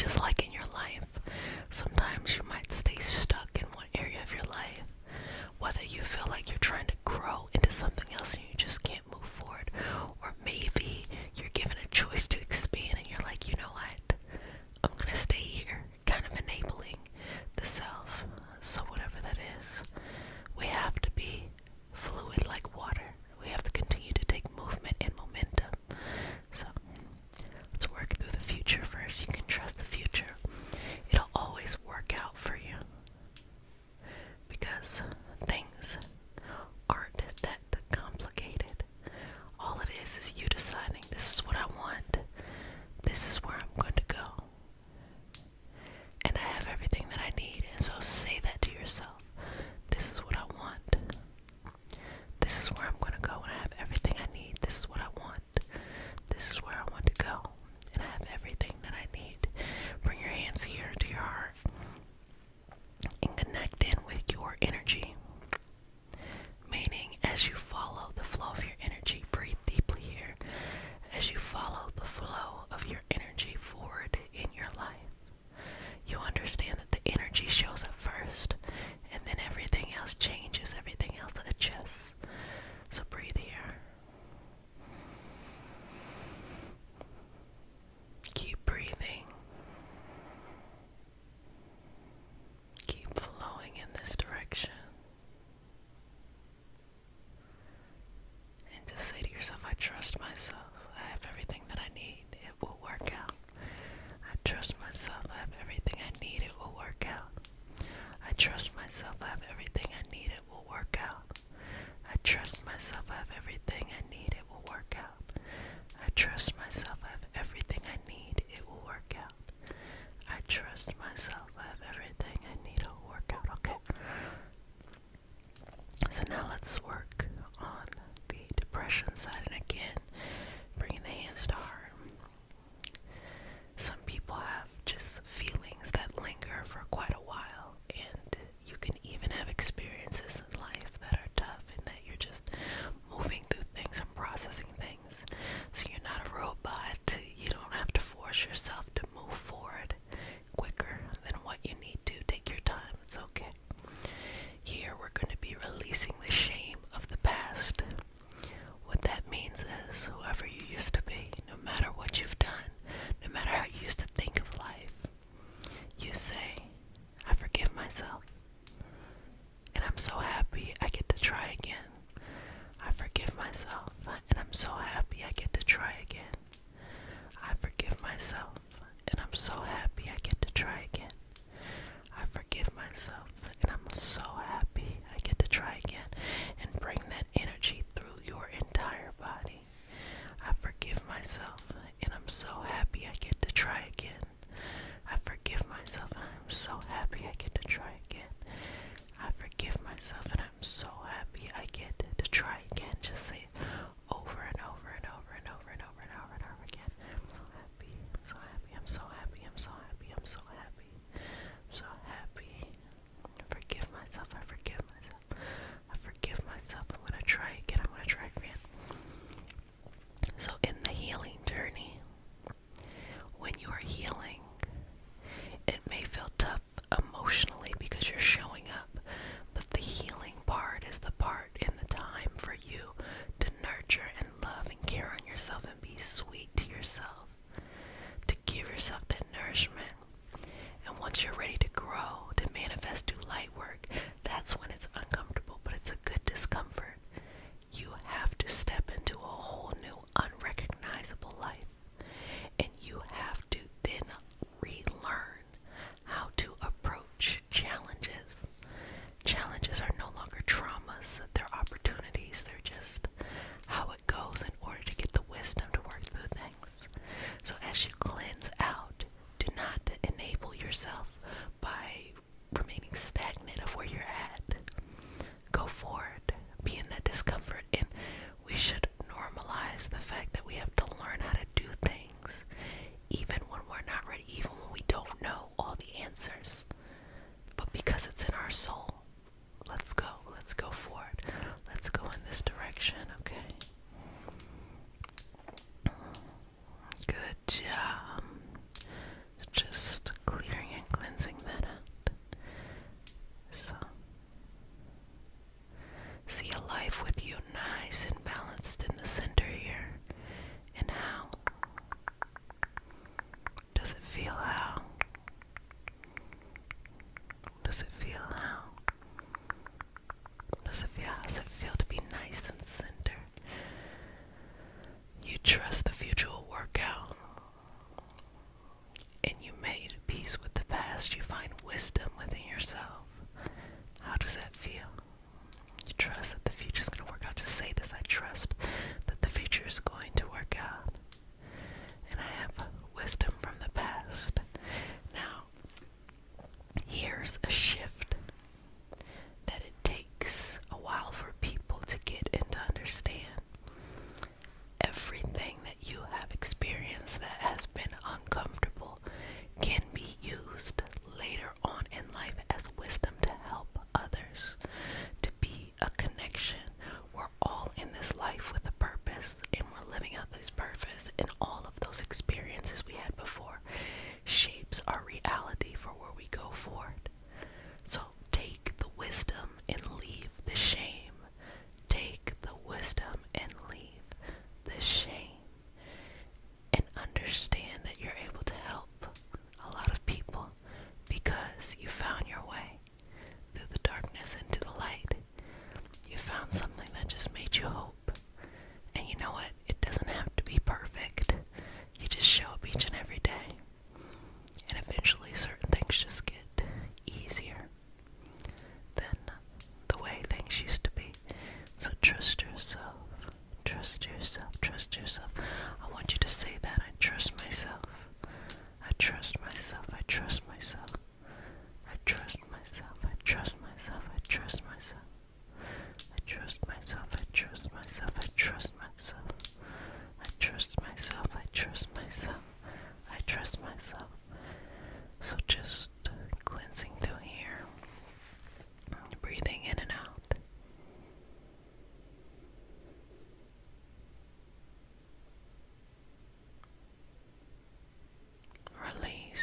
is like in your life. Sometimes you might stay stuck in one area of your life, whether you feel like you're trying to grow into something else and you just can't move forward, or maybe you're given a choice to expand and you're like, you know what, I'm gonna stay here, kind of enabling the self. So whatever that is, we have to be fluid like water. We have to continue to take movement and momentum. So let's work through the future first. You can trust the future. It'll always work out for you, because things aren't that complicated. All it is you deciding, this is what I want, this is where I'm going to go, and I have everything that I need. And so say that to yourself. This is what I want. This is where I'm going to go, and I have everything I need. This is what I want. This is where I want to go, and I have everything that I need. Bring your hands here to your heart and connect in with your energy. Meaning, as you follow the flow of your energy, breathe deeply here. As you follow the flow of your energy forward in your life, you understand that the energy shows up first, and then everything else changes, everything else adjusts. So breathe here. Keep breathing. Keep flowing in this direction. And just say to yourself, I trust myself. I have everything that I need. It will work out. I trust myself. I have everything I need. It will work out. I trust myself. I have everything I need. It will work out. I trust myself. I have everything I need. It will work out. I trust myself. I have everything I need. It will work out. I trust myself. I have everything I need. It will work out. Okay. So now let's work on the depression side. And again, bringing the hands to heart. Some people have just feelings that linger for quite a while, and you can even have experiences in life that are tough and that you're just moving through things and processing things. So you're not a robot. You don't have to force yourself to move forward quicker than what you need to. Take your time. It's okay. Here we're going to be releasing the shame of the past. What that means is, whoever you used to be, no matter what you've done, no matter how you used to think of life, you say, I forgive myself, and I'm so happy I get to try again. I forgive myself, and I'm so happy I get to try again. I forgive myself, and I'm so happy I get to try again. I forgive myself, and I'm so happy I get to try again. And bring that energy through your entire body. I forgive myself, and I'm so happy I get to try again. I forgive myself, and I'm so happy I get to try again. I forgive myself, and I'm so happy I get to try again. Just say it over and over and over and over and over and over and over again. I'm so happy, I'm so happy, I'm so happy, I'm so happy, I'm so happy. I forgive myself, I forgive myself. I forgive myself. I'm gonna try again, I'm gonna try again. So in the healing journey, when you are healing, it may feel tough emotionally because you're showing up, but the healing feel? How? Does it feel? How? Does it feel? How does it feel to be nice and centered? You trust the future will work out, and you made peace with the past. You find wisdom within yourself. How does that feel? You trust that the future is going to work out. Just say this: I trust that the future is going to work out, and I have wisdom from the past. Now, here's a shift that it takes a while for people to get and to understand. Everything that you have experienced that has been uncomfortable can be used later on in life as wisdom to help others, to be a connection. We're all in this life with a purpose, and we're living out this purpose, and all of those experiences we had before shapes our reality for where we go forward. So take the wisdom and leave the shame. Take the wisdom and leave the shame, and understand that you're able to help a lot of people because you found your way through the darkness into the light. You found something that just made you hope. And you know what? It doesn't have to be perfect. You just show up each and every day. And eventually certain things just get easier than the way things used to be. So trust yourself. Trust yourself. Trust yourself. I want you to say that. I trust myself. I trust myself. I trust myself. I trust myself. I trust myself. I trust myself. I trust myself. I trust myself. I trust myself. I trust myself. I trust myself. I trust myself. So just cleansing through here, breathing in and out. Release.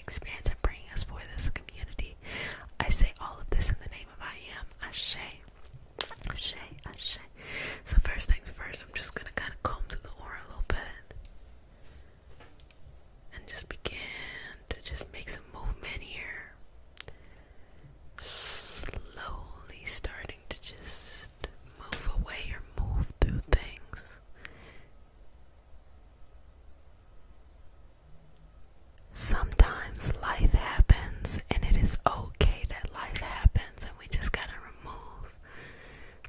experience and bringing us for this community. I say all of this in the name of I am. Ashe. Ashe. Ashe. So first things first, I'm just going to kind of comb through the aura a little bit. And just begin to just make some movement here. Slowly starting to just move away or move through things. Sometimes life happens, and it is okay that life happens, and we just gotta remove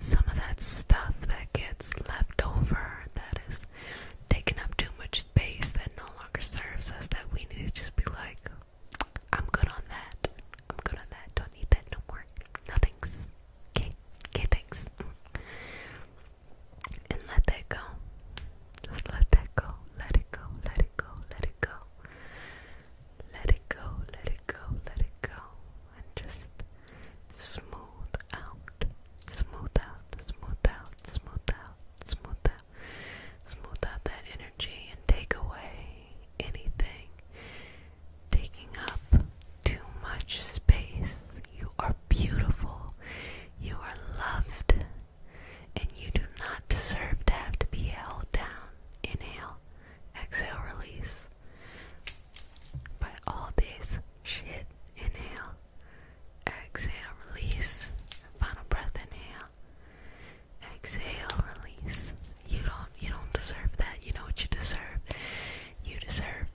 some of that stuff that gets left over, that is taking up too much space, that no longer serves us, that we need to just be like, I'm good on that. I'm good on that. Don't need that no more. Nothing's okay. Okay, thanks. And let that go. Just let that go. Let it go. Let it go. Let it go. Let it go. Let it go. Let it go. And just smooth out. Smooth out. Smooth out. Smooth out. Smooth out. Smooth out that energy and take away anything taking up too much space. You are beautiful. You are loved. And you do not deserve to have to be held down. Inhale. Exhale. Release. By all this shit. Inhale. Exhale. Release. Final breath. Inhale. Exhale. Release. You don't deserve that. You know what you deserve. You deserve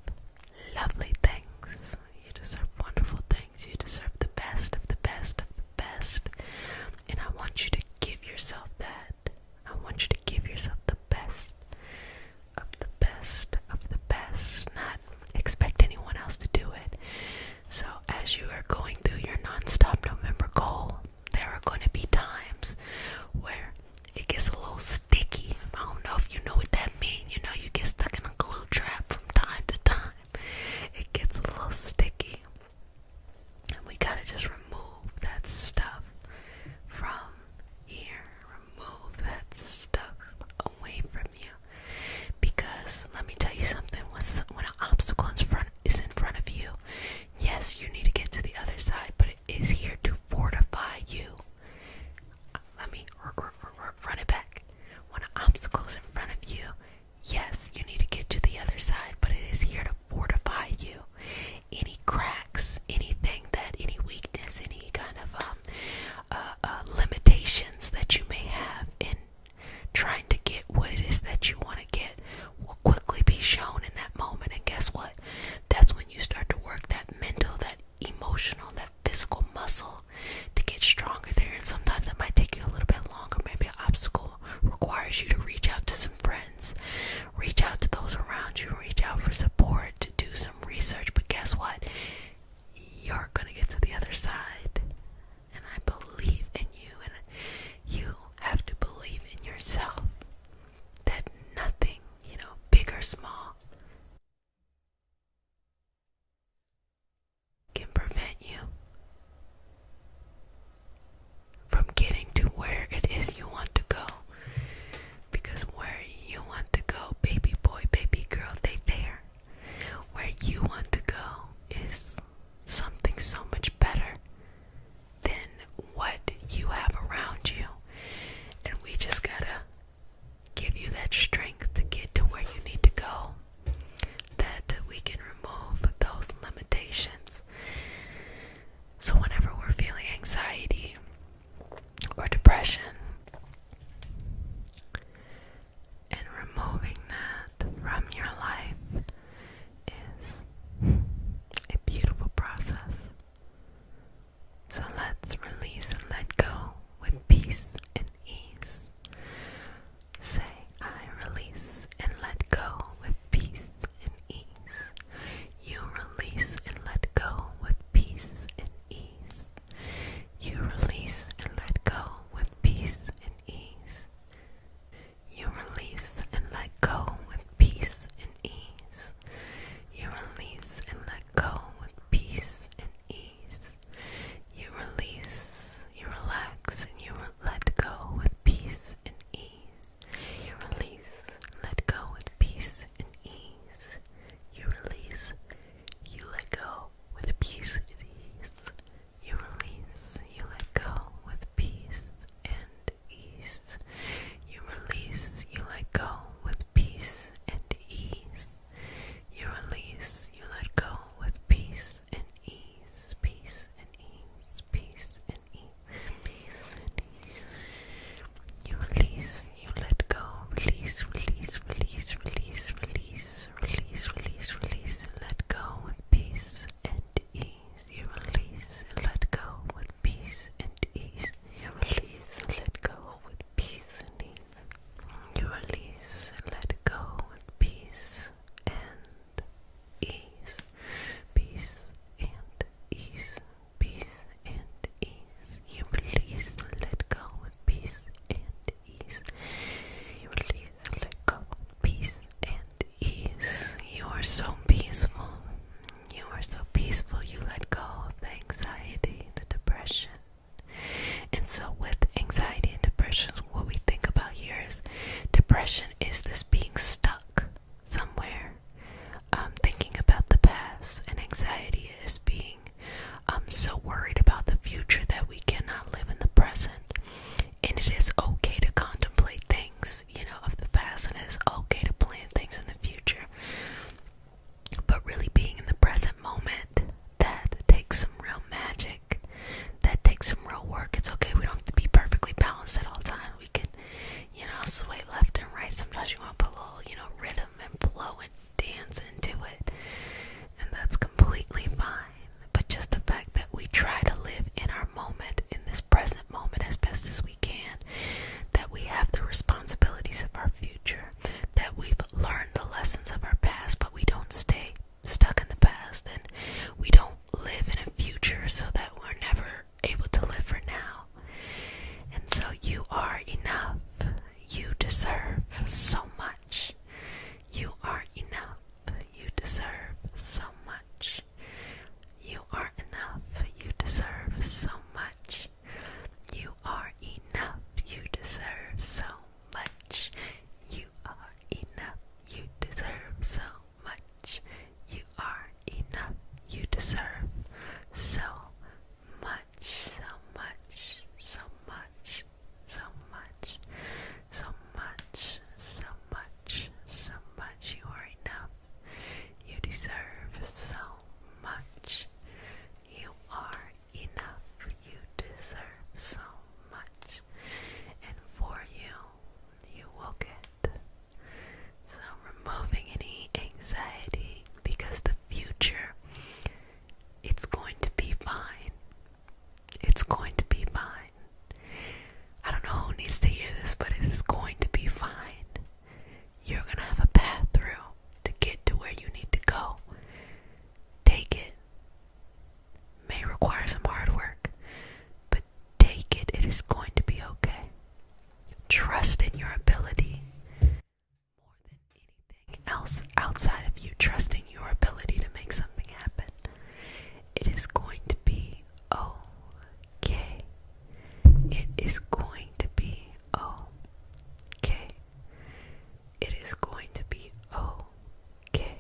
lovely things. You deserve wonderful things. You deserve the best of the best of the best. And I want you to give yourself that. I want you to give yourself the best of the best of the best. Not expect anyone else to do it. So as you are going through your non-stop November goal, there are going to be times where it gets a little sticky. I don't know if you know what that means. You know, you get stuck in a glue trap from time to time. It gets a little sticky. And we gotta just remove that stuff from here. Remove that stuff away from you. Because let me tell you something, when an obstacle is in front of you, yes, you need to get to the other side, but it is here to fortify you. Let me run it back. When an obstacle is in front of you, yes, you need to get to the other side, but it is here to fortify you. Any cracks, anything that, any weakness, any kind of limitations that you may have in trying to get what it is that you want to get will quickly be shown in that moment. And guess what? That's when you start to work that mental, that emotional, that physical muscle to get stronger there. And sometimes it might take you a little bit longer. Maybe an obstacle requires you to reach out to some friends, reach out to those around you, reach out for support, to do some research. But guess what? You're gonna get to the other side. And I believe in you, and you have to believe in yourself that nothing, big or small, can prevent you from getting to where it is you want to go. Because where you want to go, baby boy, baby girl, they there. Where you want to go is something so much better so with anxiety and depression, what we think about here is depression is this being stuck somewhere, thinking about the past, and anxiety is being so worried about the future that we cannot live in the present. And it is okay to contemplate things, of the past, and it is okay to plan things in the future. But really being in the present moment, that takes some real magic. That takes some real work. It's okay. We don't have to be perfectly balanced at all times. We can, sway left and right. Sometimes you want to put a little, rhythm and flow and dance into it. And that's completely fine. But just the fact that we try to live in our moment, in this present moment as best as we can, that we have the responsibilities of our future, that we've learned the lessons of our past, but we don't stay stuck in the past, and we don't live in a future so that we're never able to live for now. And so you are enough. You deserve so much. You are enough. You deserve so much. You are enough. You deserve so much. You are enough. You deserve so much. You are enough. You deserve so much. You are enough. You deserve so much, so much, so much, so much, so much, so much, so much. You are enough. You deserve so much. You are enough. You deserve so much. And for you will get. So removing any anxiety, because the future, it's going to be fine. It's going to be fine. I don't know who needs to hear this, but it is going to be fine. You're going to have a path through to get to where you need to go. Take it. May require some hard work, but take it. It is going to be okay. Trust in your ability more than anything else outside of you. Trust in your ability to make something happen. It is going to be okay. It is going to be okay. It is going to be okay.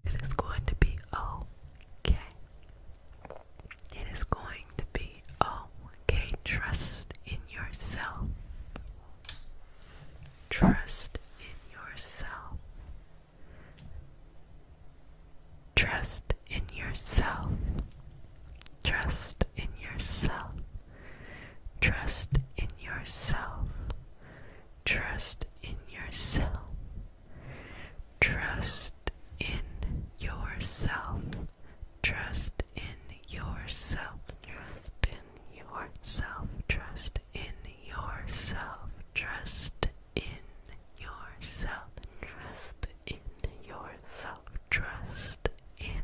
It is going to be okay. It is going to be okay. Trust in yourself. Trust in yourself. Trust in yourself. Trust in yourself. Trust in yourself. Trust in yourself. Trust in yourself. Trust in yourself. Trust in yourself. Trust in yourself. Trust in yourself. Trust in yourself. Trust in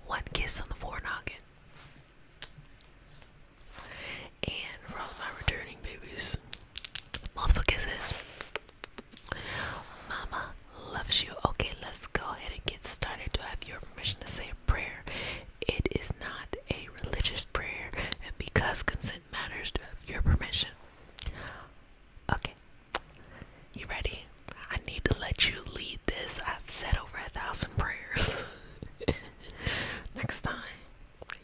one kiss on the forenoggin. And for all my returning babies, multiple kisses. Mama loves you. Okay, let's go ahead and get started. Do I have your permission to say a prayer? It is not a religious prayer, and because consent matters, do I have your permission? Okay, you ready? I need to let you lead this. I've said over 1,000 prayers. Next time,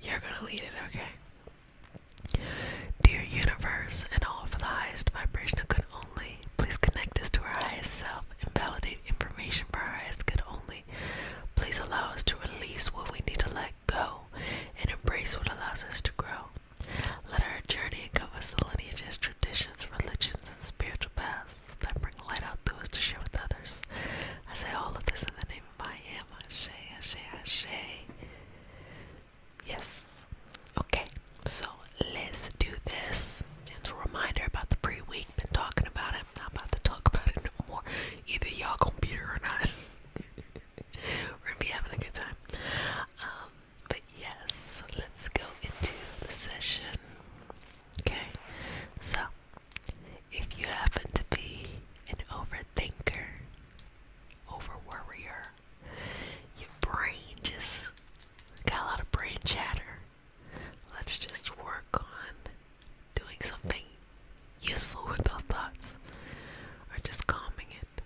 you're gonna lead it, okay? Dear universe, and all for the highest vibration of good only, please connect us to our highest self and validate information for our highest good only. Please allow us to release what we need to let go and embrace what allows us to grow. Let our journey encompass the lineages, traditions, religions, and spiritual paths that bring light out through us to share with others. I say all of this in the name of I am. Ashe, Ashe, Ashe. Yes. Okay, so let's do this. Gentle reminder about the pre-week. Been talking about it. Not about to talk about it no more. Either y'all gonna be here or not. We're gonna be having a good time. But yes, let's go into the session. Okay, so if you happen to be an overthinker, over worrier, your brain just got a lot of brain chatter, let's just work on doing something useful with those thoughts, or just calming it.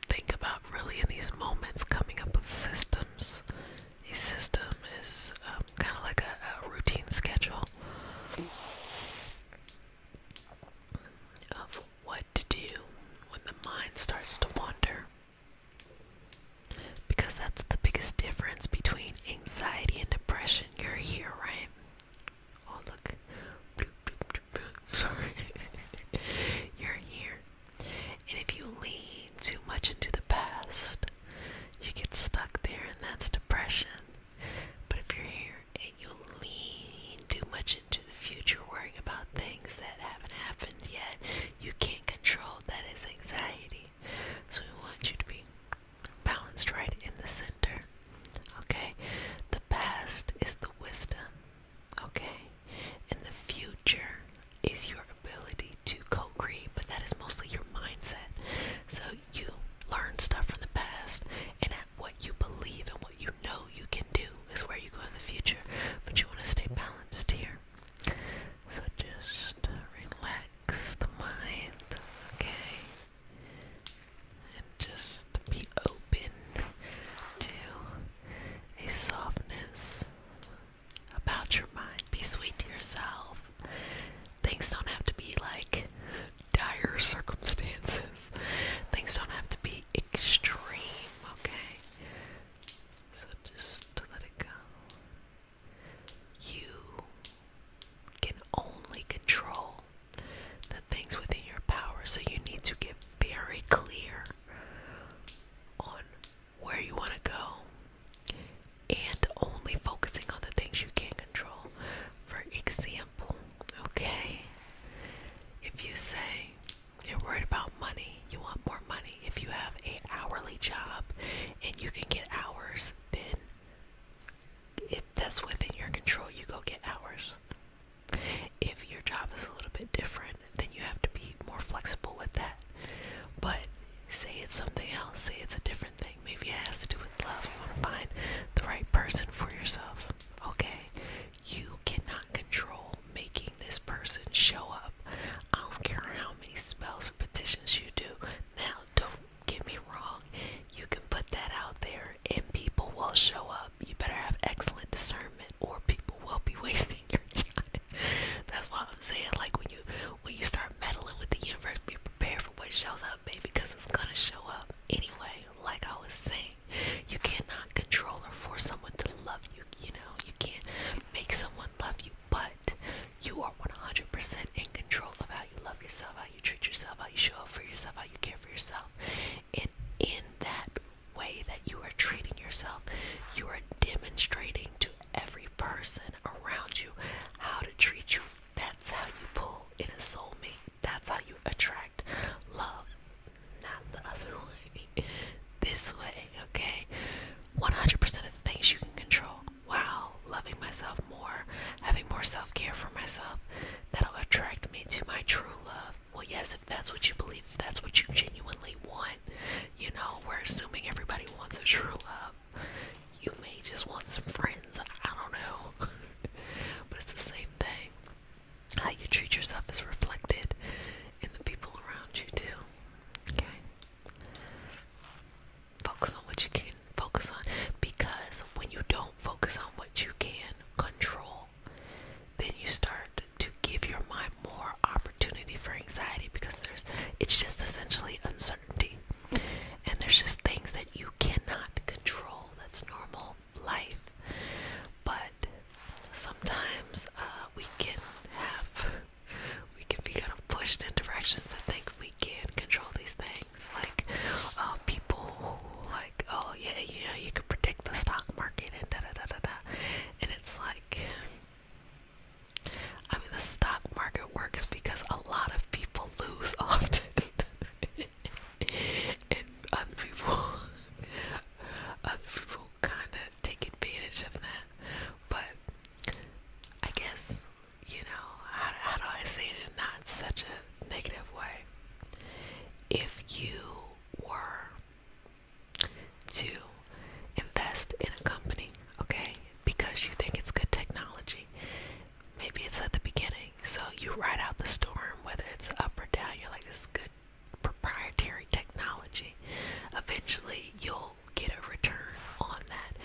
Think about really in these moments coming up with systems. A system is kind of like a routine schedule of what to do when the mind starts to wander. Because that's the biggest difference between anxiety and depression. You're here, right? Oh, look. Bloop, bloop, bloop, bloop. Sorry. You're here. And if you lean too much into the past, you get stuck there, and that's depression. But if you're here and you lean too much into the future, worrying about things that haven't happened yet, you can't control, that is anxiety. So we want you to be balanced right in the center. Okay? The past is the wisdom. Okay? And the future is your ability to co-create, but that is mostly your mindset. So you learn stuff from the past, and what you believe and what you know you can do is where you go in the future. But you want to stay balanced here. So just relax the mind, okay? And just be open to a softness about your mind. Be sweet to yourself. Things don't have to be like dire circumstances. Things don't have to be extreme, okay? So just let it go. You can only control the things within your power, so you need to get very clear on where you want to go and only focusing on the things you can control. For example, okay, if you say you're worried about money, you want more money. If you have an hourly job and you can get hours, then that's within your control. You go get hours. If your job is a little bit different, then you have to be more flexible with that. But say it's something else. Say it's a different thing. Maybe it has to do with love. You want to find the right person for yourself. Okay? You cannot control making this person show up. I don't care how many spells or petitions you do. Now, don't get me wrong. You can put that out there and people will show up. You better have excellent discernment or people will be wasting your time. That's why I'm saying, like, when you start meddling with the universe, be prepared for what shows up, baby, because it's gonna show up anyway. Like I was saying, you cannot control or force someone to love you. You know, you can't make someone love you, but you are 100% in control of how you love yourself, how you treat yourself, how you show up for yourself, how you care for yourself. And in that way that you are treating yourself, you are demonstrating to every person around you how to treat you. That's how you pull in a soulmate. That's how you attract love. It's just essentially uncertainty. And there's just things that you cannot control. That's normal life. But sometimes we can be kind of pushed in directions to think we can control these things. Like people who like, oh yeah, you can predict the stock market and da da da da da. And it's like, I mean, the stock market works because a lot of people lose often. And other people kind of take advantage of that. But I guess, how do I say it in not such a negative way? If you were to invest in a company, okay, because you think it's good technology, maybe it's at the beginning, so you ride out the storm, whether it's up or down, you're like, this is good proprietary technology. Eventually, you'll get a return on that.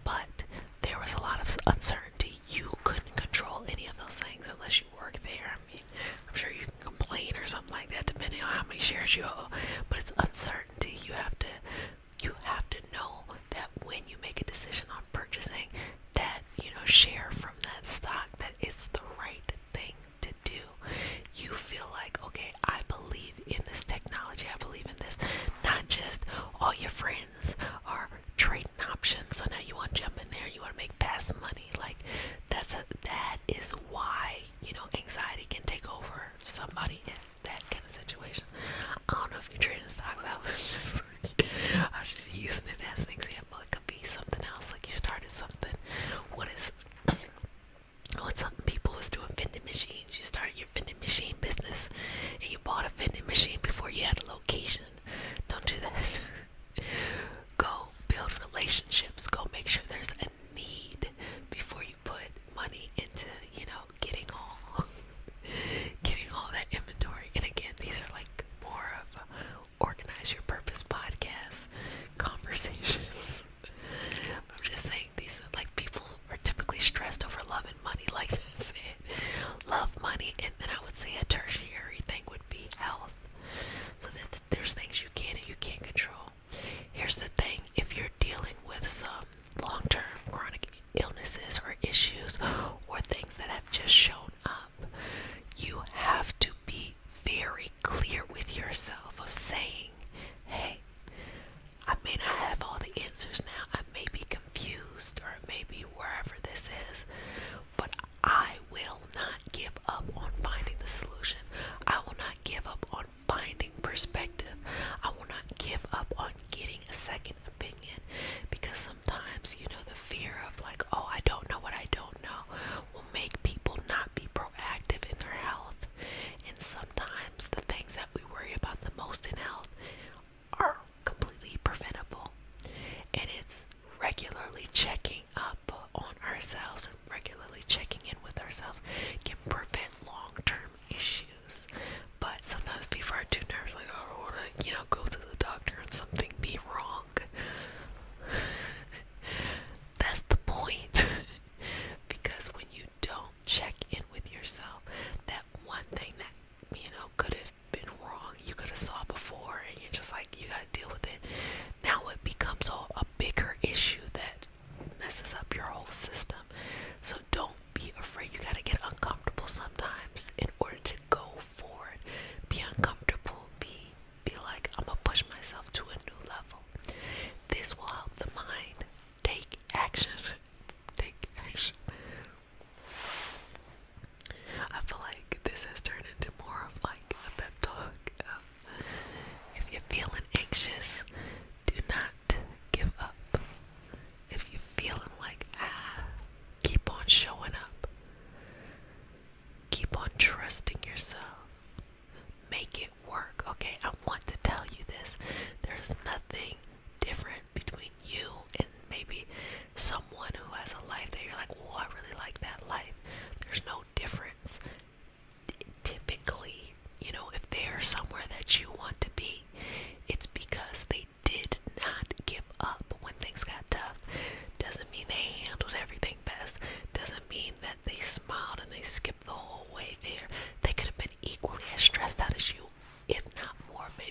But there was a lot of uncertainty. You couldn't control any of those things unless you work there. I mean, I'm sure you can complain or something like that depending on how many shares you own. But it's uncertainty. You have to know that when you make a decision on purchasing that, share from that stock, that it's the right thing to do. You feel like, okay, I believe in this technology, I believe in this. Not just all your friends are trading options, so now you want to jump in there, you want to make fast money. Like that is why, anxiety can take over somebody in that kind of situation. I don't know if you're trading stocks. I was just using it as an example. It could be something else, like you started something. What is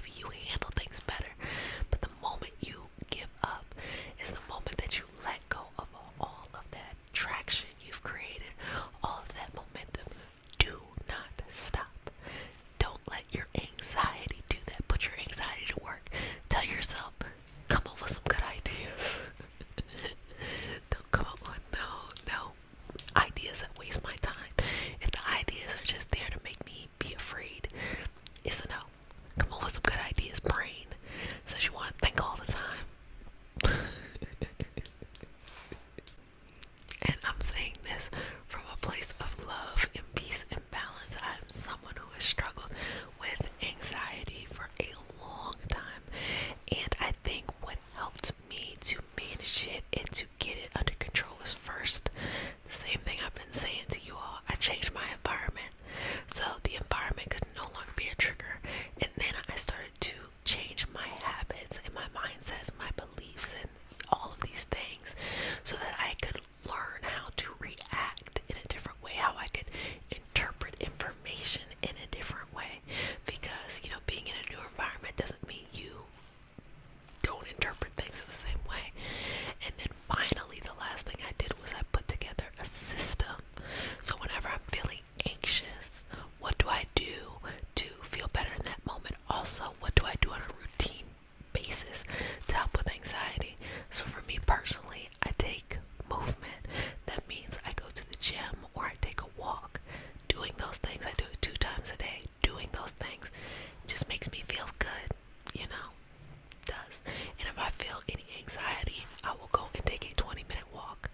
maybe you handle things better. But the moment you give up is the moment that you let go of all of that traction you've created, all of that momentum. Do not stop. Don't let your anxiety do that. Put your anxiety to work. Tell yourself, come up with some good ideas. Don't come up with no ideas that waste my time. If the ideas are just there to make me be afraid, it's a no. Come up with some good ideas, brain. Says you want to think all the time. And I'm saying this from a place of love and peace and balance. I'm someone who has struggled with anxiety for a long time. And I think what helped me to manage it and to get it under control was first, the same thing I've been saying to you all. I changed my environment. So the environment could no longer be a trigger. And then I started to change my habits and my mindsets, my beliefs, and all of these things so that I could learn how to react in a different way, how I could interpret information in a different way. Because, being in a new environment doesn't mean you don't interpret things in the same way. And then finally, the last thing I did was I put together a system. So whenever I'm feeling anxious, what do I do to feel better in that moment? Also, what do I do on a routine basis to help with anxiety? So for me personally, I take movement. That means I go to the gym or I take a walk. Doing those things, I do it 2 times a day. Doing those things just makes me feel good, does. And if I feel any anxiety, I will go and take a 20-minute walk.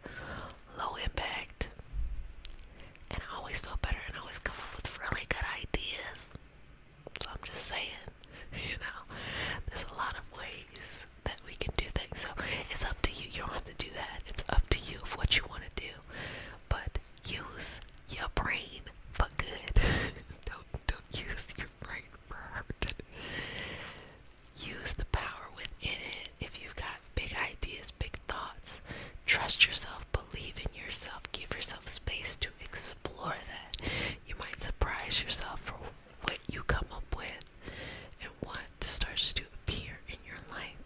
Low impact. And I always feel better and I always come up with really good ideas. So I'm just saying, there's a lot of ways that we can do things. So it's up to you. You don't have to do that. It's up to you of what you want to do. But use your brain for good. Don't use your brain for hurt. Use the power within it. If you've got big ideas, big thoughts, trust yourself, believe in yourself, give yourself space to explore that. You might surprise yourself for what you come up with and what starts to appear in your life.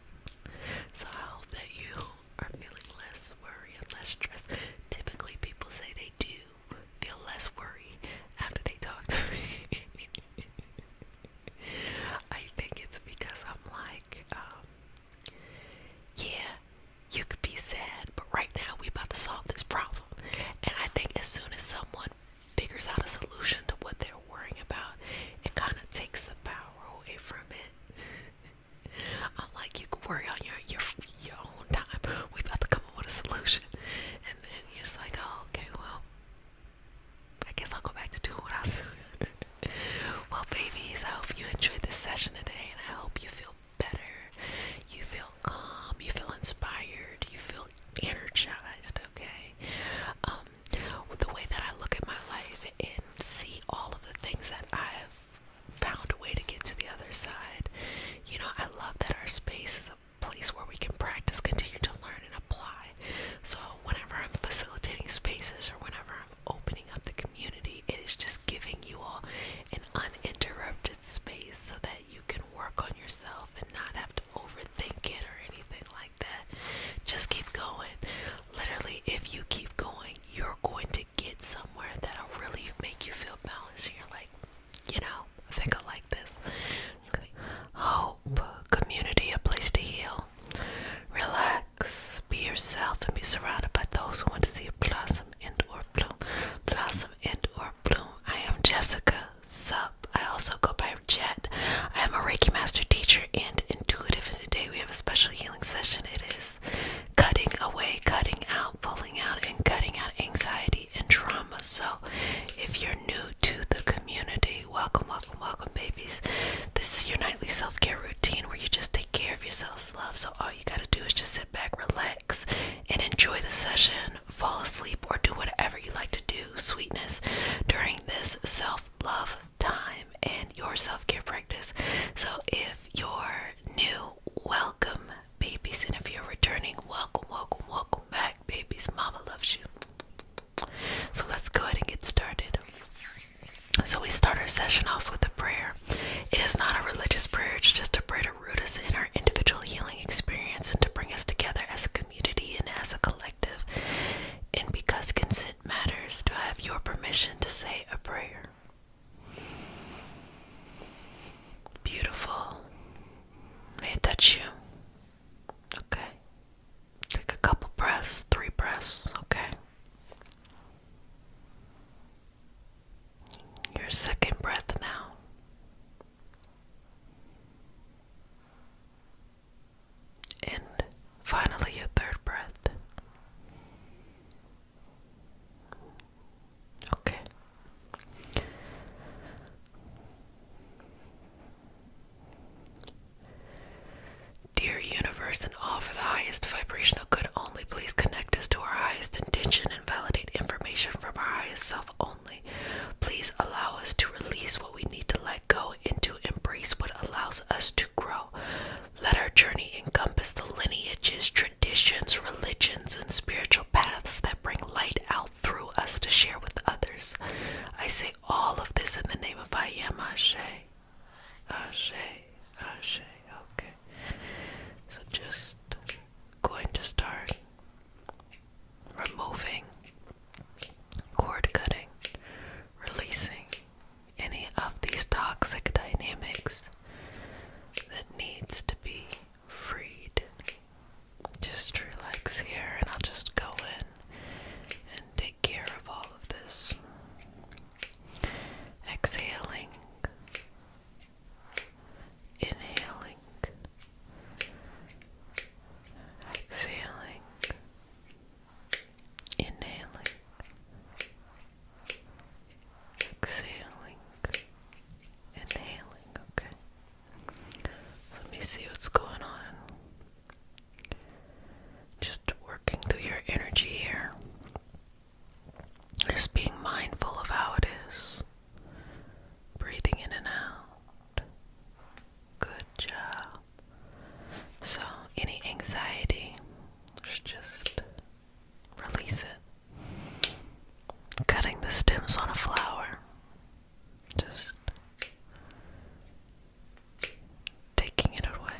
So I hope that you are feeling less worry and less stress. Typically people say they do feel less worry after they talk to me. I think it's because I'm like, yeah, you could be sad, but right now we about to solve this problem. And I think as soon as someone figures out a solution to what they're worrying about, it kind of takes the power away from it. us to grow. Let our journey encompass the lineages, traditions, religions, and spiritual paths that bring light out through us to share with others. I say all of this in the name of I Am Ashe. Ashe, Ashe. Okay. So just going to start removing, cord cutting, releasing any of these toxic dynamics that needs to be freed. Just relax here and I'll just go in and take care of all of this. Exhaling, inhaling, exhaling, inhaling, exhaling, inhaling. Okay. Let me see what's going on. Just working through your energy here. Just being mindful of how it is. Breathing in and out. Good job. So, any anxiety, just release it. Cutting the stems on a flower. Just taking it away.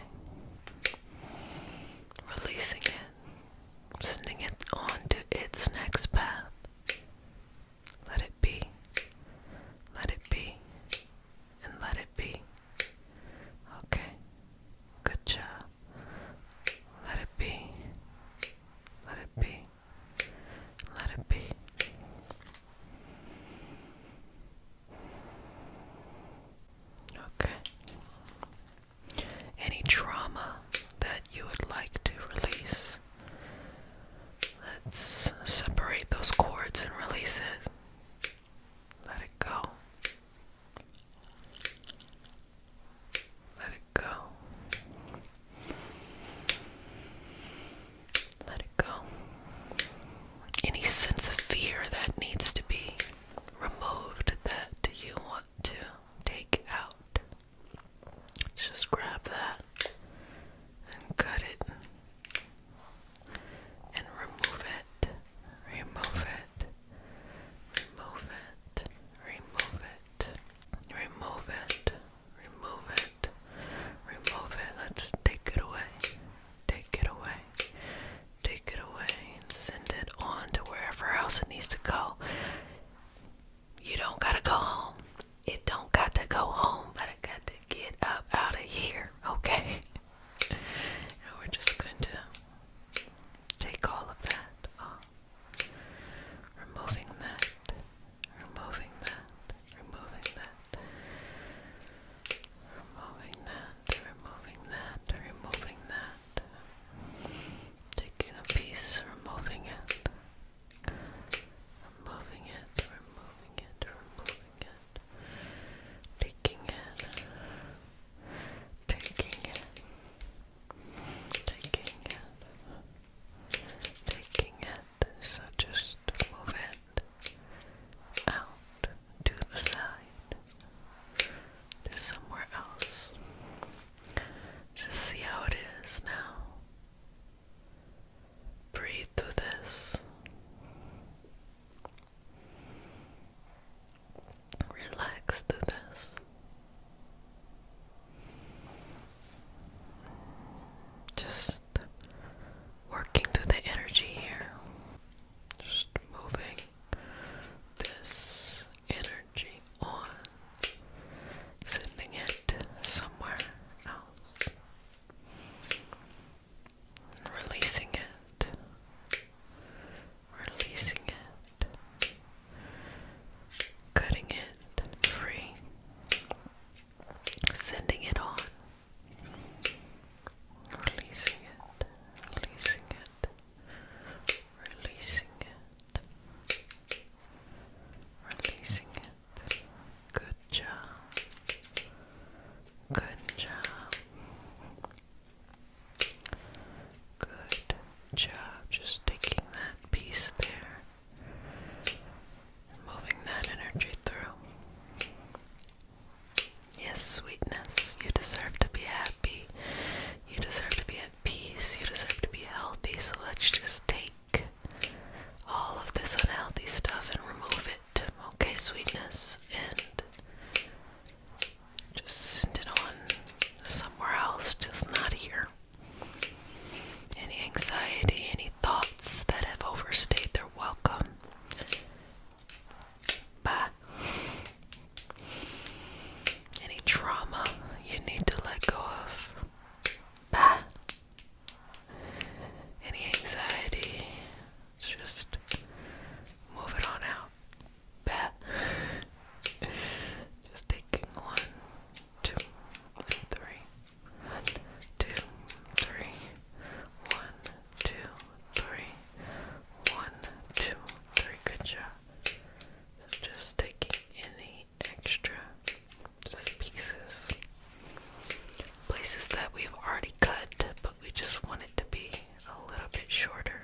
places that we've already cut, but we just want it to be a little bit shorter.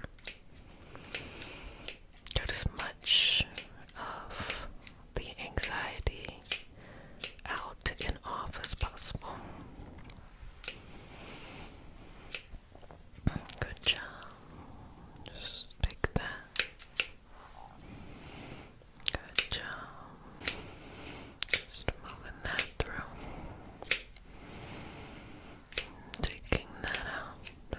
Get as much of the anxiety out and off as possible. Good job. Just take that. Good job. Just moving that through. Taking that out.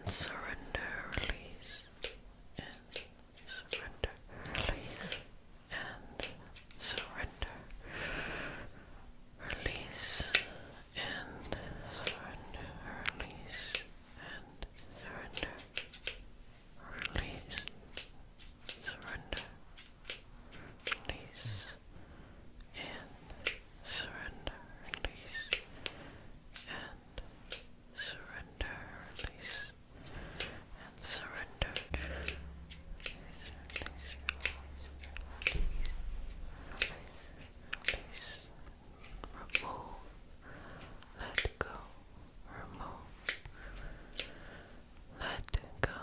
and surrender, release, and surrender, release, and surrender, release, and surrender, release, and surrender, release, surrender, release, and surrender, release, and surrender, release, and surrender. Release, remove, let go, remove, let go,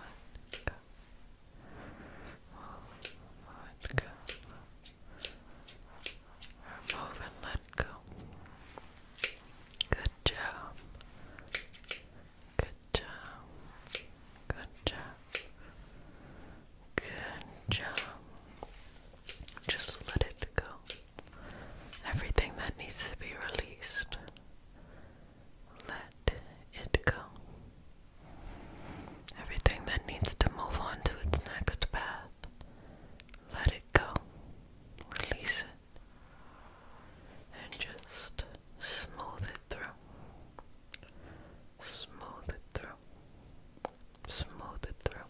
let go, remove and let go. Good job. Good job. Good job. Good job. Just let it go. Everything that needs to be released, let it go. Everything that needs to move on to its next path, let it go. Release it. And just smooth it through. Smooth it through. Smooth it through.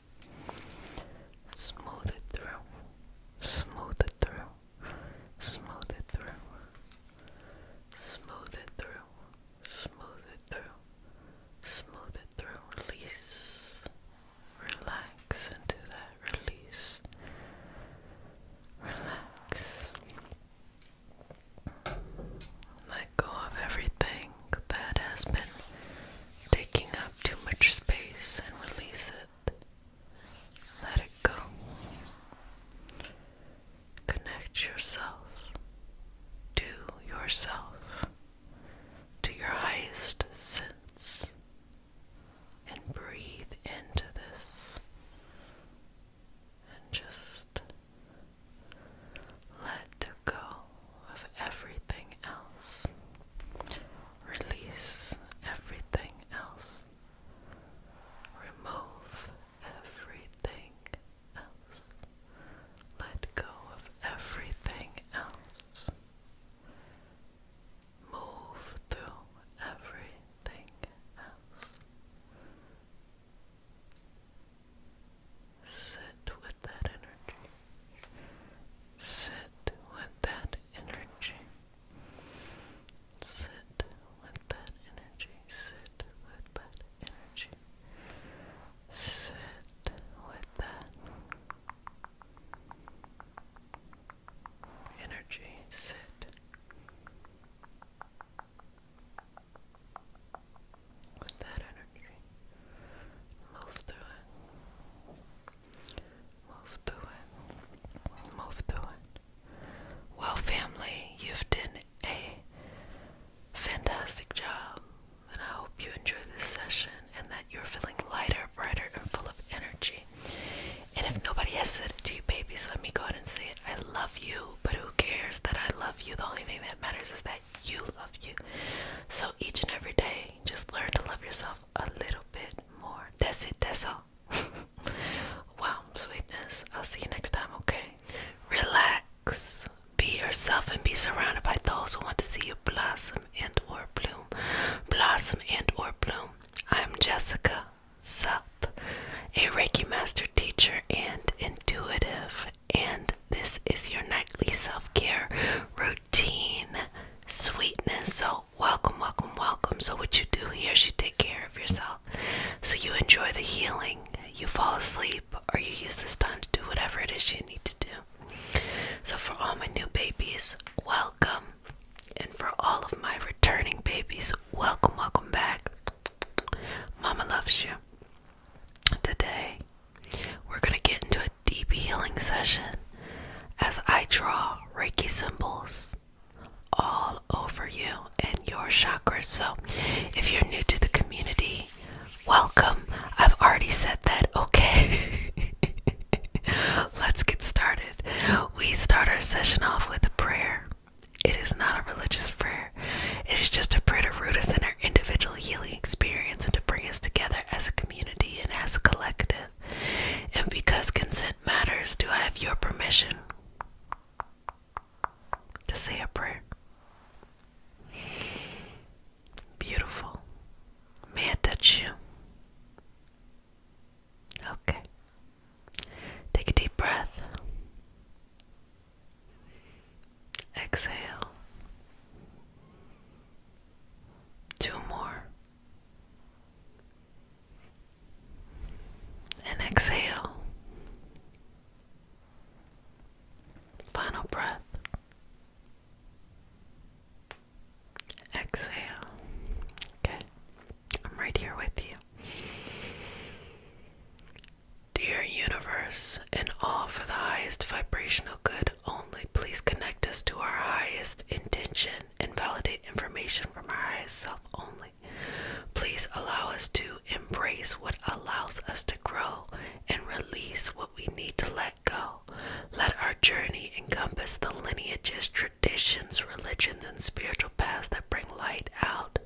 Smooth it through. Smooth it through. Smooth it through. Smooth it through. Smooth it through. Smooth it through. Release. Relax into that release. Relax. Let go of everything that has been taking up too much space and release it. Let it go. Connect yourself to yourself, to your highest sense, and breathe into this. And just let go of everything else. Release everything else. Remove everything else. Let go of everything else. Move through everything else. Sit with that energy. Sit with that energy. Sit with that energy. Sit with that energy. Sit with that energy. Sit with that energy. Move through it. Move through it. Move through it. Well, family, you've done a fantastic job, and I hope you enjoy this session and that you're feeling lighter, brighter, and full of energy. And if nobody has said it to you, babies, let me go ahead and say it. I love you, but who cares that I love you? The only thing that matters is that you love you. So each and every day, just learn to love yourself a little bit more. That's it, that's all. Wow, sweetness. I'll see you next time, okay? Relax. Be yourself and be surrounded by those who want to see you blossom and or bloom. Blossom and or bloom. I'm Jessica Sup, a Reiki master teacher and intuitive, and this is your nightly self-care routine. Sweetness. So welcome, welcome, welcome. So what you do here is you take care of yourself. So you enjoy the healing, you fall asleep, or you use this time to do whatever it is you need to do. So for all my new babies, welcome. And for all of my returning babies, welcome, welcome back. Mama loves you. Today, we're going to get into a deep healing session as I draw Reiki symbols all over you and your chakras. So if you're new to the community, welcome. I've already said that, okay? Let's get started. We start our session off permission to say a prayer? Beautiful. May I touch you? Okay. Take a deep breath. Exhale. 2 more. And exhale. Final breath. Exhale. Okay. I'm right here with you. Dear universe, and all for the highest vibrational good only, please connect us to our highest intention and validate information from our highest self only. Please allow us to embrace what allows us to grow and release what we need to let go. Let our journey encompass the lineages, traditions, religions, and spiritual paths that bring light out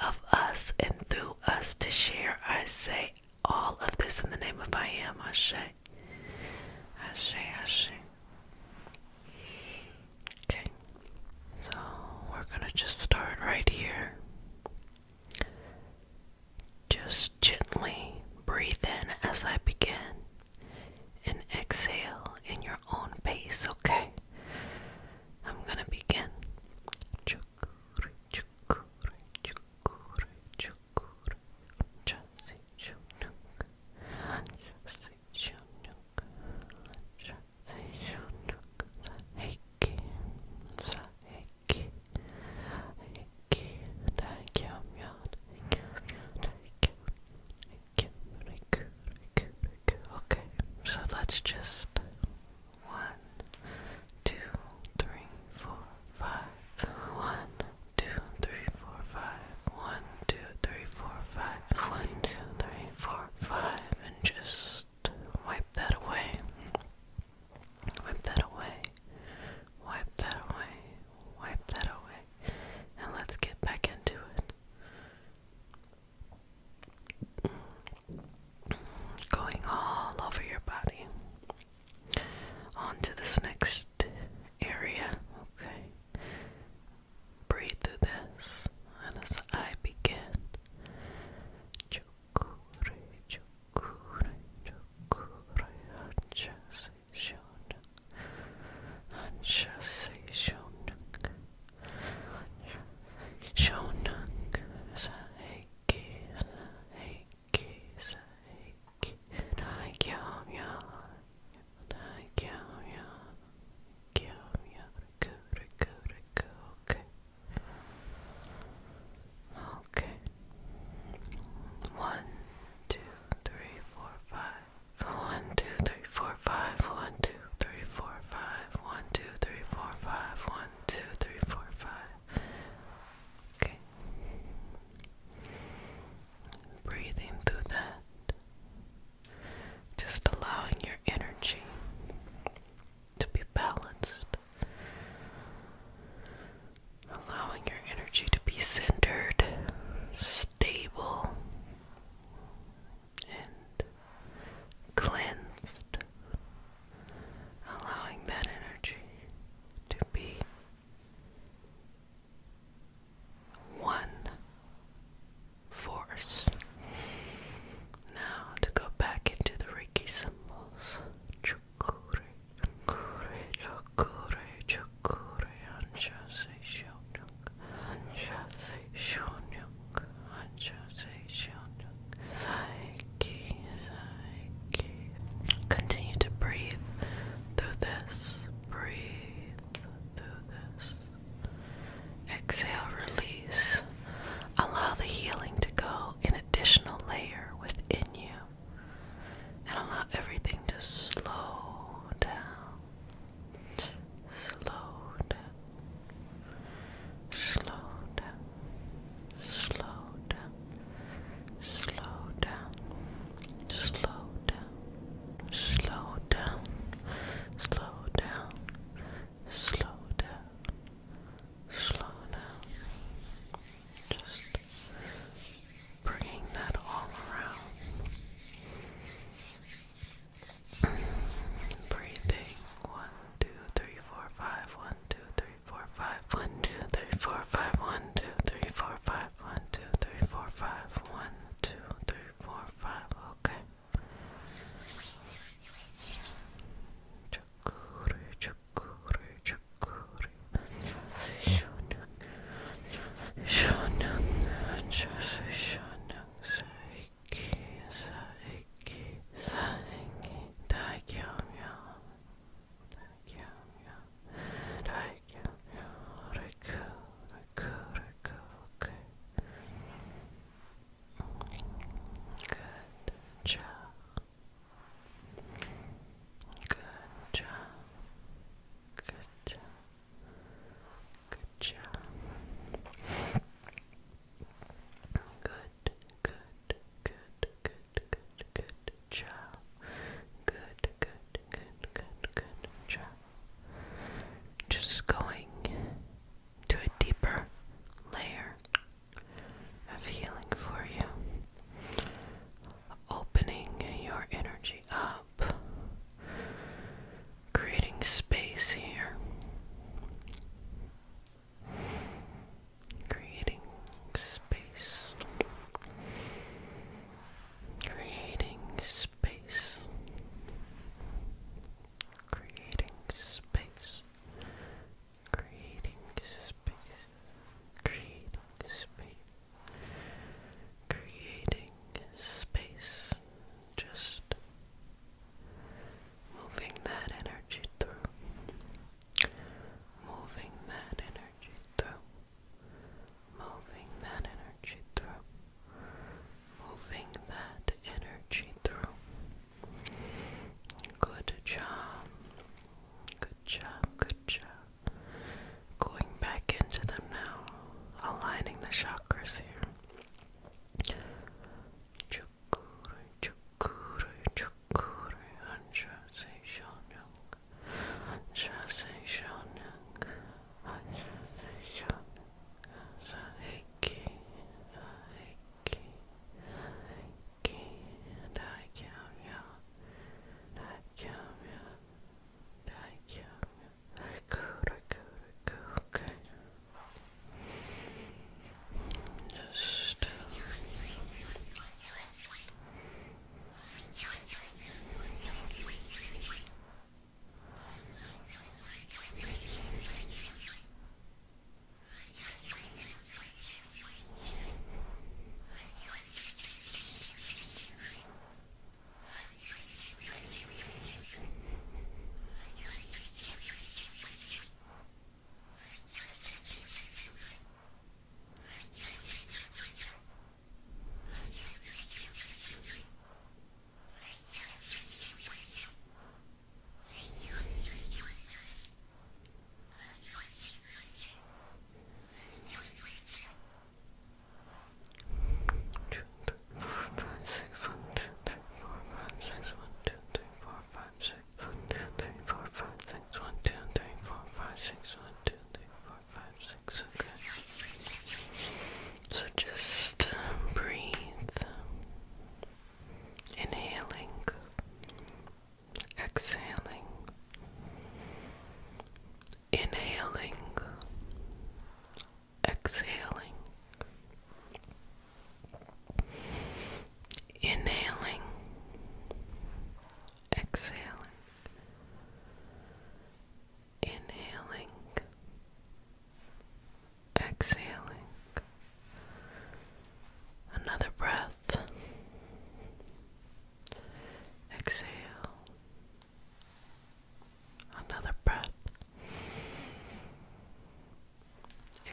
of us and through us to share. I say all of this in the name of I am. Ashe. Ashe, Ashe. Okay, so we're gonna just start right here. Just gently breathe in as I begin and exhale in your own pace, okay? I'm gonna begin.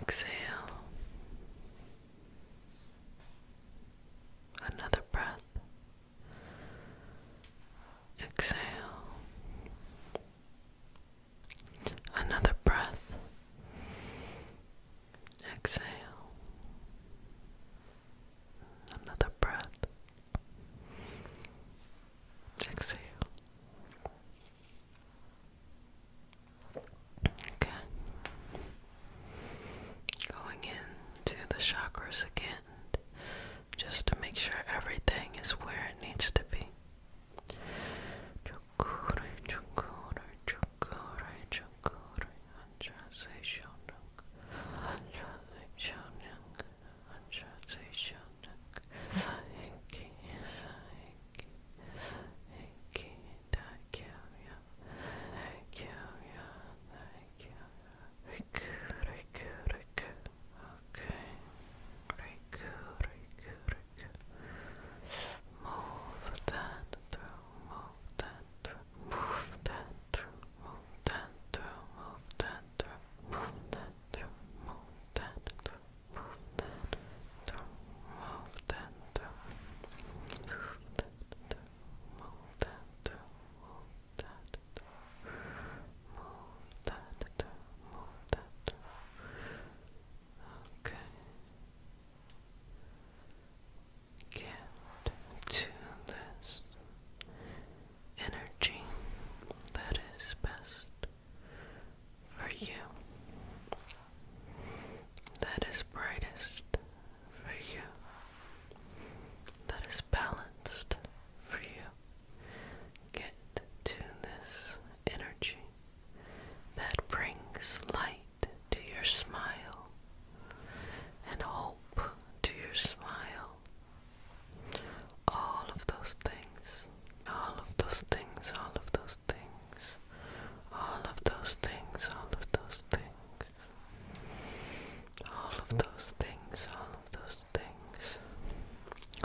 Exhale. Another breath. Exhale. Another breath. Exhale. Another breath. Exhale. Okay. Going into the chakras again, just to make sure everything is where it needs to be. Chakura, chakura, chakura, chakura, anjase shonuk, anjase shonuk, anjase shonuk, saiki, saiki, saiki, daikya, daikya, daikya, riku, riku, riku, okay, riku, riku, riku, move that through, move that through, move that through, move that through, move that through, move that through, move that through, move that through, move that through, move that through, move that through, move that through, move that through, move that through. Okay. Get to this energy that is best for you, that is brightest for you, that is balanced for you. Get to this energy that brings light to your smile and hope to your smile. All of those things, all of those things, all of those things, all of those things, all of those things, all of those things, all of those things.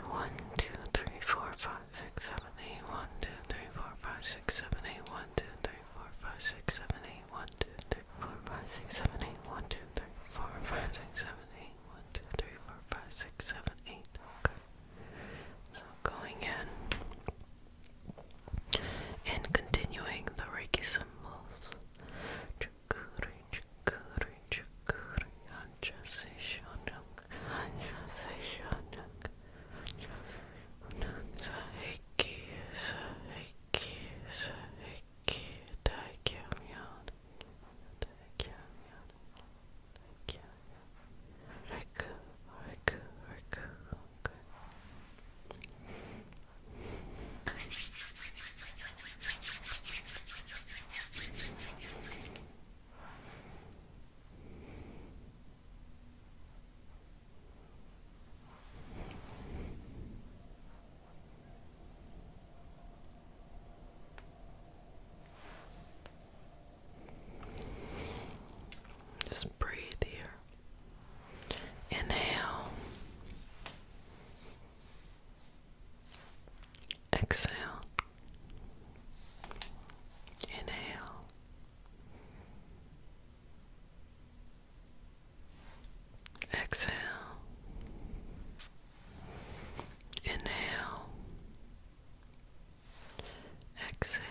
1, 2, 3, 4, 5, 6, 7, 8. 1, 2, 3, 4, 5, 6, 7, 8. 1, 2, 3, 4, 5, 6, 7, 8. 1, 2, 3, 4, 5, 6, 7, 8. 1, 2, 3, 4, 5, 6, 7, 8. 1, 2, 3, 4, 5, 6, 7, 8. Okay. So going in and continuing the Reiki symbols. Chukuri, chukuri, chukuri, anjase shonuk, anjase shonuk, saiki, saiki, saiki, daikya-myon, daikya-myon, daikya-myon, riku, riku, riku, okay. Just breathe here. Inhale. Exhale. Inhale. Exhale. Inhale. Exhale.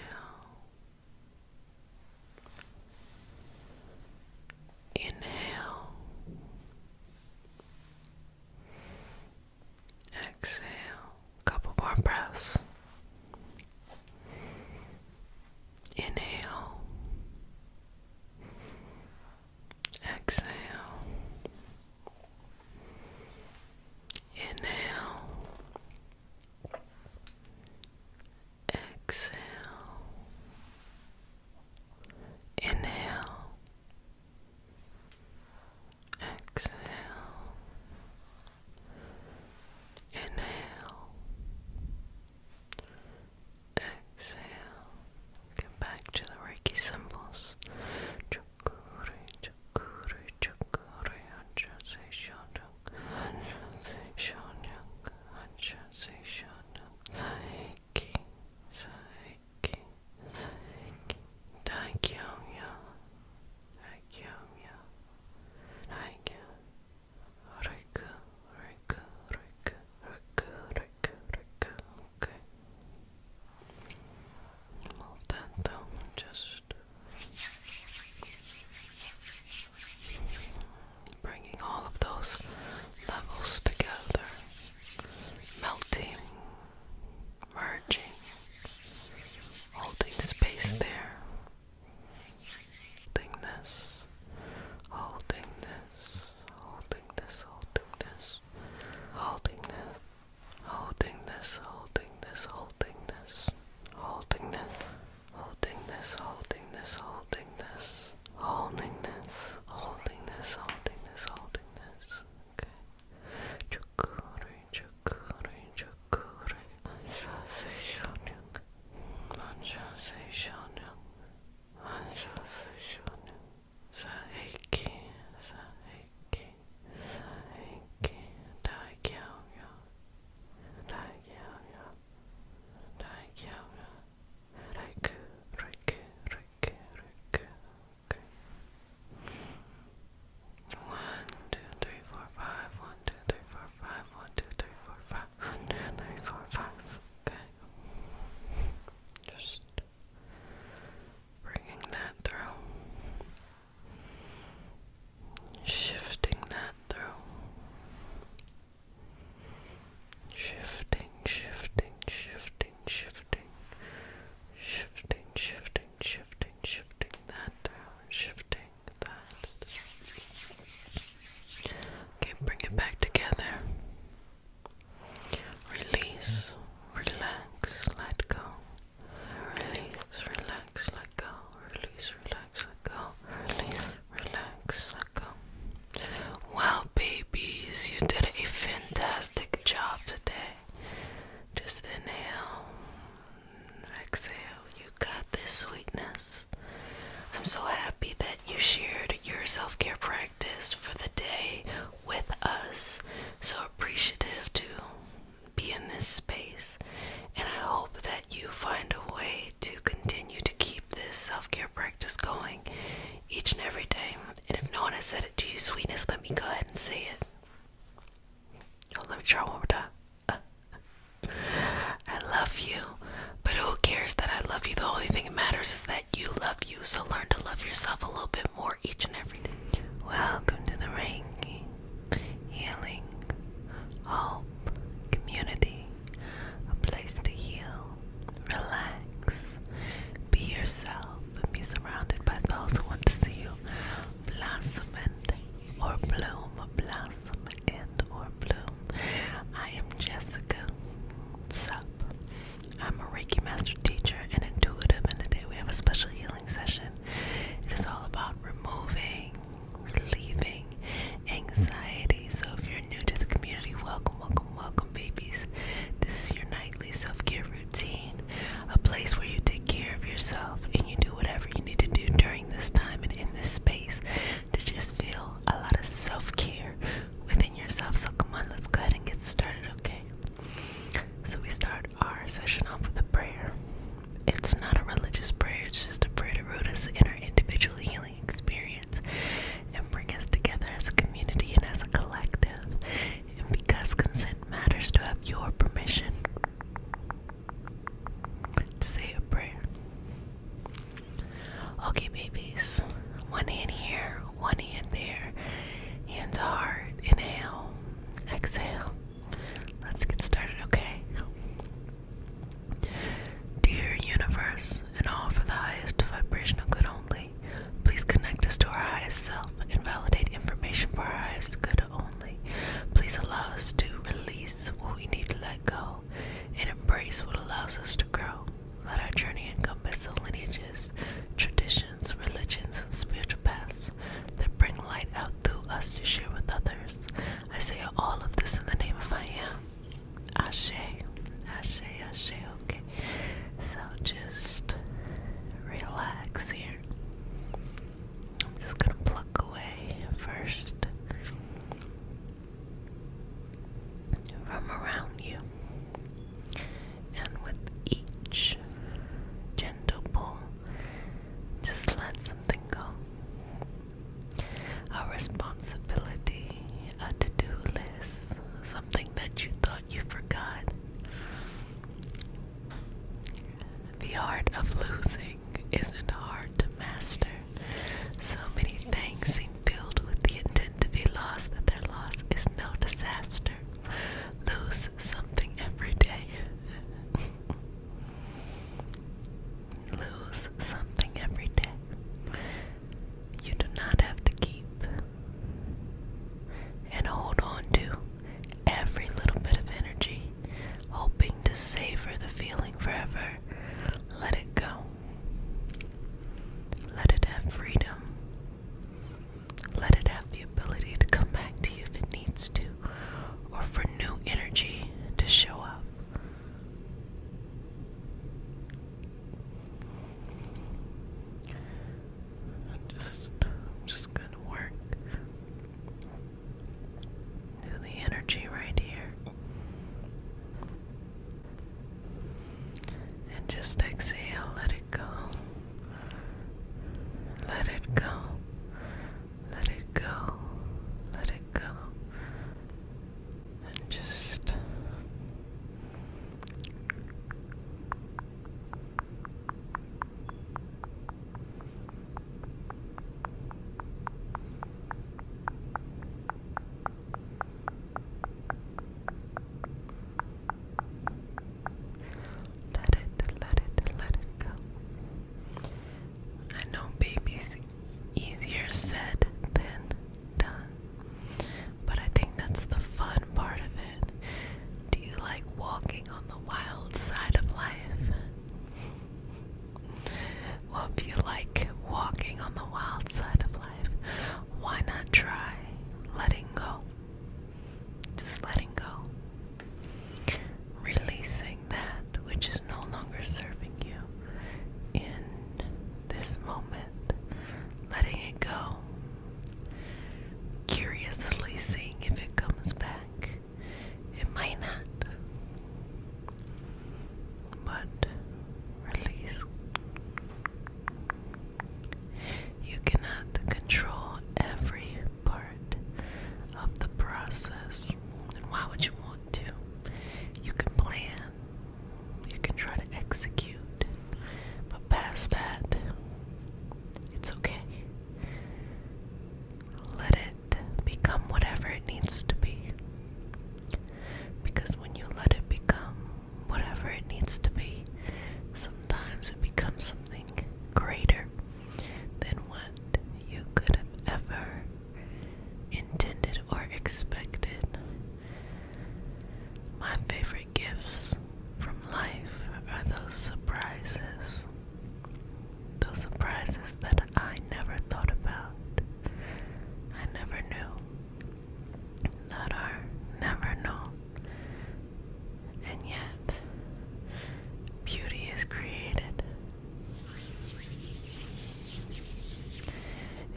Inhale. Exhale. Couple more breaths. Inhale. Exhale. Inhale. Exhale. Inhale. sweetness. I'm so happy that you shared your self-care practice for the day with us. So appreciative to be in this space. And I hope that you find a way to continue to keep this self-care practice going each and every day. And if no one has said it to you, sweetness, let me go ahead and say it. Oh, let me try one more time. I love you, but who cares that I love you? The only thing that matters is that you love you. So learn to love yourself a little bit more each and every day. Welcome to the Reiki Healing Hope Community, a place to heal, relax, be yourself, and be surrounded by those who want to see you blossom or bloom, blossom and or bloom. I am Jessica. Sup? I'm a Reiki master teacher and intuitive, and today we have a special healing session. It is all about relieving anxiety. So if you're new to the community, welcome, babies. This is your nightly self-care routine, a place where you take care of yourself and you do whatever you need to do during this time and in this space to just feel a lot of self-care within yourself. So come on, let's go ahead and get started, okay? So we start our session off with a prayer. It's not a religious prayer, it's just a prayer to root us in our individual healing experience and bring us together as a community and as a collective. And because consent matters, to have your permission to say a prayer. Okay, babies. One hand here, one hand there. Hands to heart. Inhale. Exhale. Let's get started, okay? Dear universe, and all for the highest vibrational good only, please connect us to our highest self and validate information for our highest good only. Please allow us to release what we need to let go and embrace what allows us to grow. Let our journey encompass the lineages, traditions, religions, and spiritual paths this moment, letting it go, curiously seeing if it comes back. It might not, but release. You cannot control every part of the process, and why would you want to? You can plan, you can try to execute, but past that, it's okay. Let it become whatever it needs to be. Because when you let it become whatever it needs to be, sometimes it becomes something greater than what you could have ever intended or expected. My favorite gifts from life are those surprises. Those surprises that I never thought about. I never knew. That are never known. And yet, beauty is created.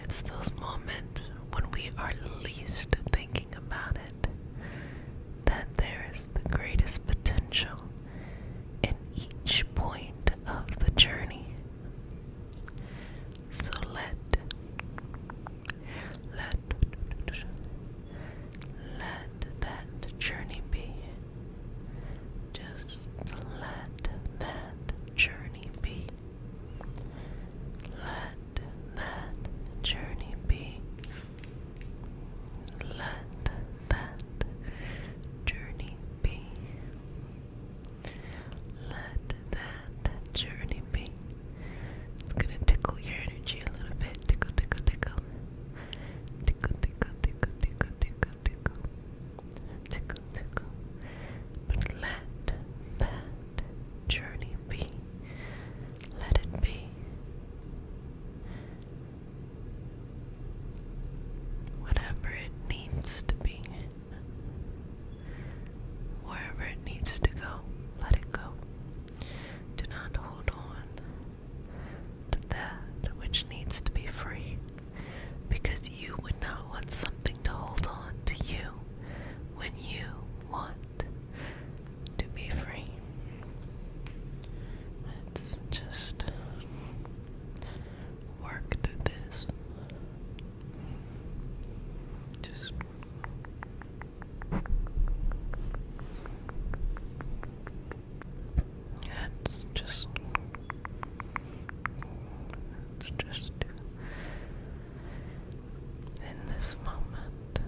It's those moments when we are least thinking about it that there is the greatest potential in each point of the journey. So let that journey be. Just let that journey be. Let that journey be. Let that journey be. Let that journey be. It's gonna tickle your energy a little bit. Tickle, tickle, tickle. Tickle, tickle, tickle, tickle, tickle, tickle. Tickle, tickle. But let that journey be. Let it be. Whatever it needs to be. Wherever it needs to go, let it go. Do not hold on to that which needs to be free, because you would not want something to hold on to you when you want to be free. Let's just work through this. Just let's just in this moment,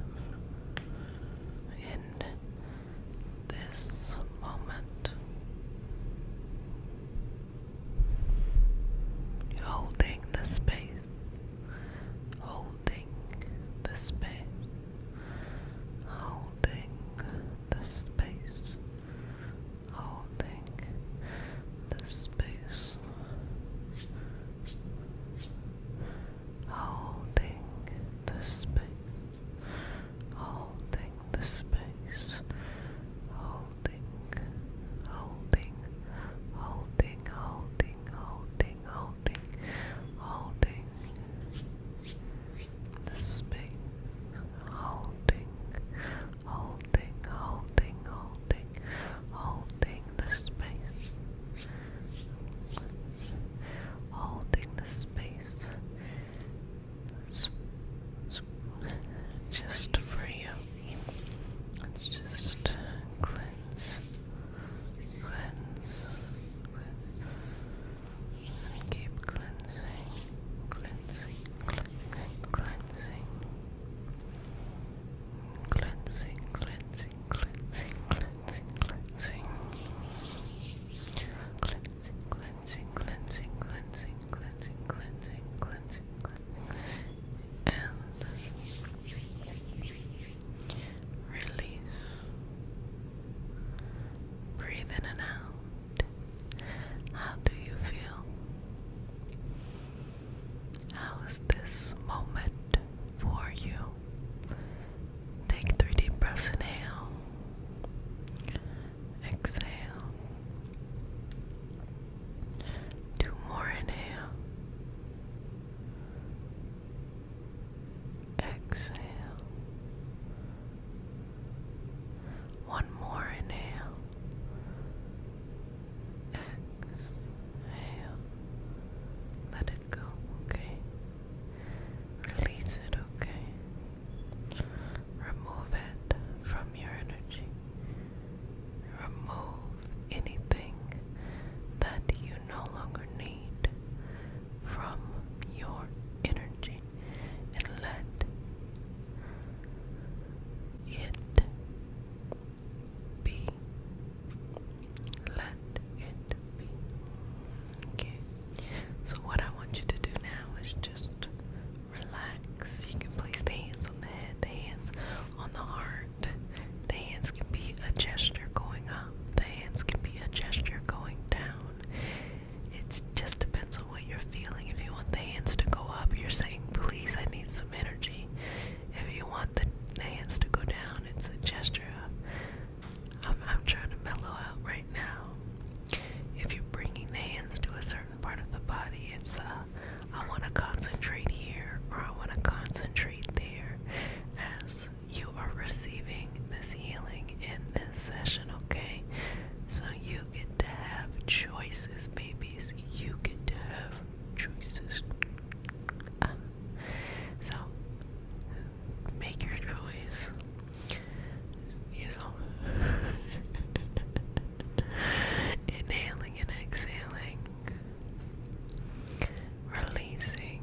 holding the space, holding the space, holding the space, holding the space. concentrate here or I want to concentrate there as you are receiving this healing in this session, okay? So you get to have choices, babies. You get to have choices. So make your choice. You know, inhaling and exhaling, releasing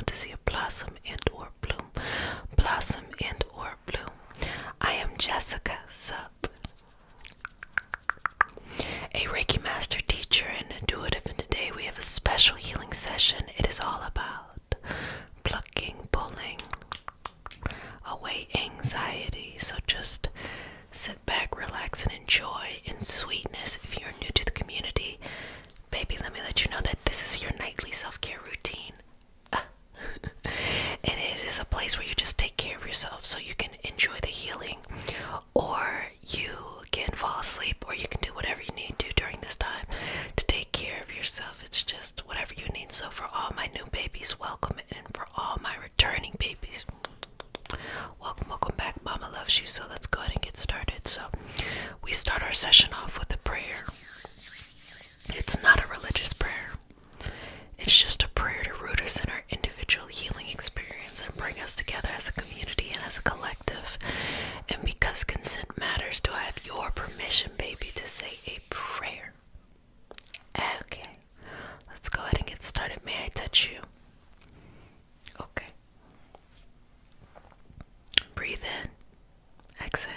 want to see a blossom and or bloom. Blossom and or bloom. I am Jessica Sup, a Reiki master teacher and intuitive, and today we have a special healing session. It is all about plucking, pulling away anxiety. So just sit back, relax, and enjoy in sweetness. If you're new to the community, baby, let me let you know that this is your nightly self-care routine. And it is a place where you just take care of yourself so you can enjoy the healing, or you can fall asleep, or you can do whatever you need to during this time to take care of yourself. It's just whatever you need. So for all my new babies, welcome, and for all my returning babies, welcome back. Mama loves you. So let's go ahead and get started. So we start our session off with a prayer. It's not a religious prayer. It's just a prayer to root us in our individual healing experience and bring us together as a community and as a collective. And because consent matters, do I have your permission, baby, to say a prayer? Okay, let's go ahead and get started. May I touch you? Okay. Breathe in, exhale.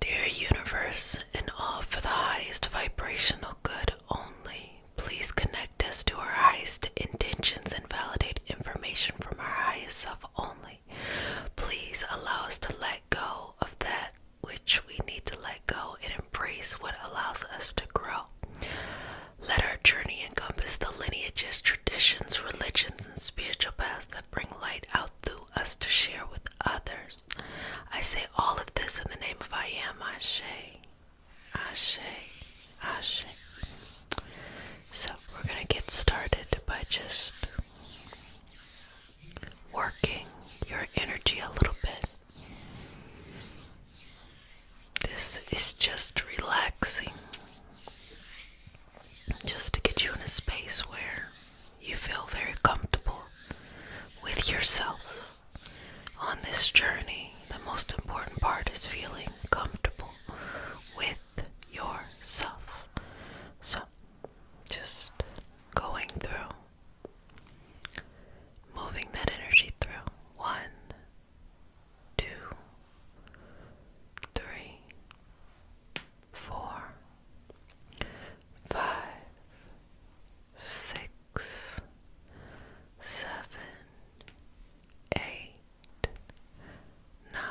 Dear universe, and all for the highest vibrational good only, please connect us to our highest intentions and validate information from our highest self only. Please allow us to let go of that which we need to let go and embrace what allows us to grow. Let our journey encompass the lineages, traditions, religions, and spiritual paths that bring light out through us to share with others. I say all of this in the name of I am. Ashe, Ashe, Ashe. So we're going to get started by just working your energy a little bit. This is just relaxing, just to get you in a space where you feel very comfortable with yourself. On this journey, the most important part is feeling comfortable with yourself. So, just going through, moving that energy through. 1, 2, 3, 4, 5, 6, 7, 8, 9,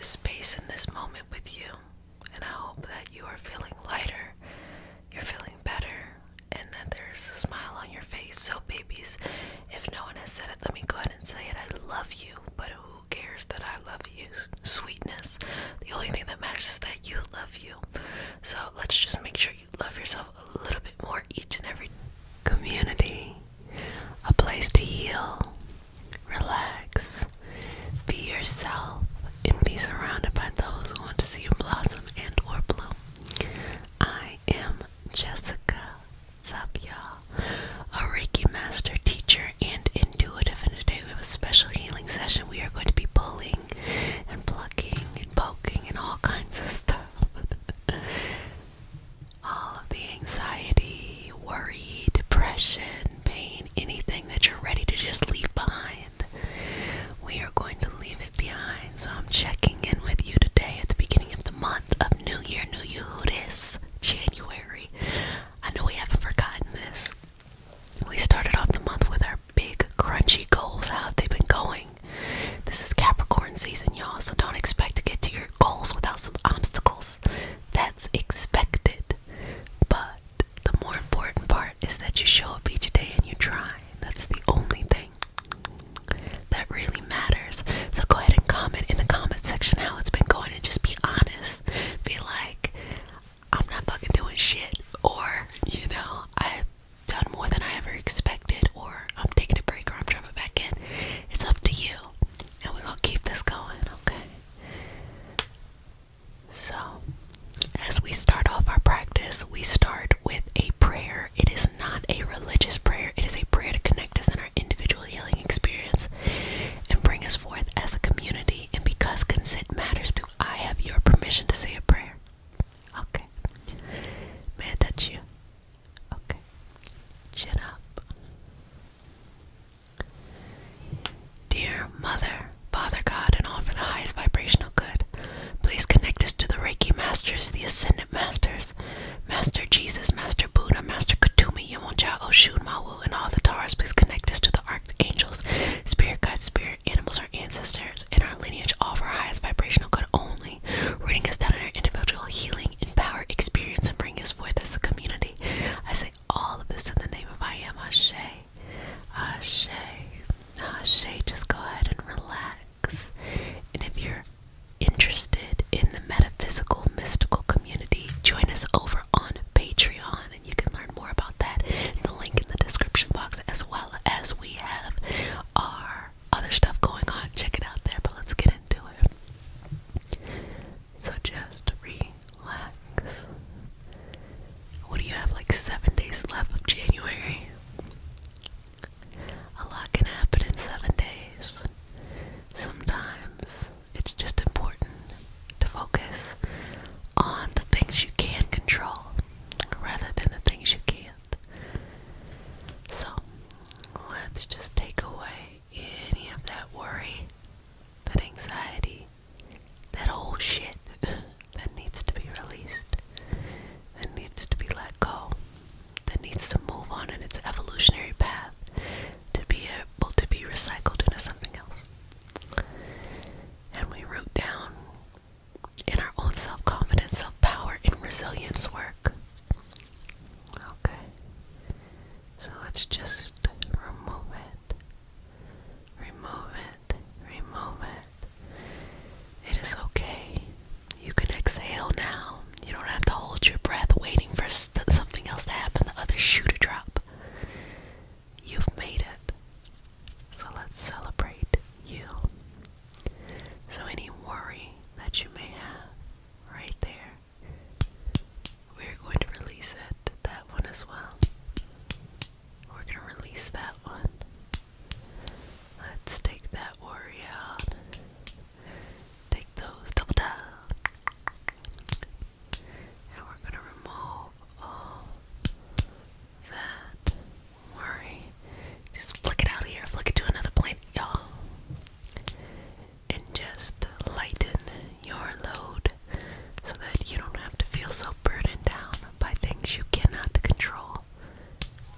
this space and this moment with you. And I hope that you are feeling lighter, you're feeling better, and that there's a smile on your face. So babies, if no one has said it, let me go ahead and say it. I love you, but who cares that I love you? Sweetness. The only thing that matters is that you love you. So let's just make sure you love yourself a little bit more each and every community. A place to heal, relax, be yourself, and be surrounded by those who want to see you blossom and or bloom. I am Jessica Zapia, a Reiki master, teacher, and intuitive, and today we have a special healing session. We are going to be pulling and plucking and poking and all kinds of stuff. All of the anxiety, worry, depression, pain, anything that you're ready to just leave behind. We are going to leave it behind. So I'm checking in with you today at the beginning of the month of New Year. New You, who it is? January. I know we haven't forgotten this. We started off the month with our big crunchy goals. How have they been going? This is Capricorn season, y'all, so don't expect to get to your goals without some obstacles. That's expected. But the more important part is that you show up each day and you try. That's the only thing that really matters. So go ahead and comment in the comment section how it's been going and just be honest. Be like, I'm not fucking doing shit, or, you know, I've done more than I ever expected, or I'm taking a break, or I'm jumping back in. It's up to you, and we're gonna keep this going, okay? So, as we start off our practice, we start with a prayer. It is not a religious prayer. It is a prayer to connect us in our individual healing experience and bring us forth as a community. And because consent matters, do I have your permission to say a prayer? Okay. May I touch you? Okay. Chin up. Dear Mother, Father God, and all for the highest vibrational good, please connect us to the Reiki Masters, the Ascendant Masters, Master Jesus, Master Buddha, Master Kutumi, Yamonja, Oshun, Mawu, and all the Taras. Please connect us to the Archangels, Spirit Guides, Spirit Animals, our ancestors, and our lineage, all for our highest vibrational good only, rooting us down in our individual healing and power experience and bring us forth as a community. I say all of this in the name of I Am. Ashe. Ashe. Ashe. Just go ahead and relax. And if you're interested in the metaphysical, mystical community, join us over on Patreon, and you can learn more about that in the link in the description box, as well as we have our other stuff going on. Check it out there, but let's get into it. So just relax. What do you have, like 7 days left of January? A lot can happen in 7 days. Sometimes it's just important to focus on the things you can control rather than the things you can't. So let's just take away any of that worry, that anxiety, that old shit that needs to be released, that needs to be let go, that needs to move on in its evolutionary path to be able to be recycled into something else. And we root down in our own self-confidence, self-power, and resilience work. Okay. So let's just remove it. Remove it. Remove it. It is okay. You can exhale now. You don't have to hold your breath waiting for something else to happen, the other shoe to drop. You've made it. So let's celebrate you. So any worry that you may have right there, we're going to release it, that one as well. We're going to release that one. Let's take that worry out. Take those double down. And we're going to remove all that worry. Just flick it out here. Flick it to another plane, y'all. And just lighten your load so that you don't have to feel so burdened down by things you cannot control.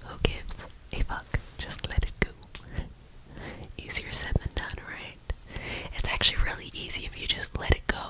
Who gives a fuck? Just let it go. Easier said than done, right? It's actually really easy if you just let it go.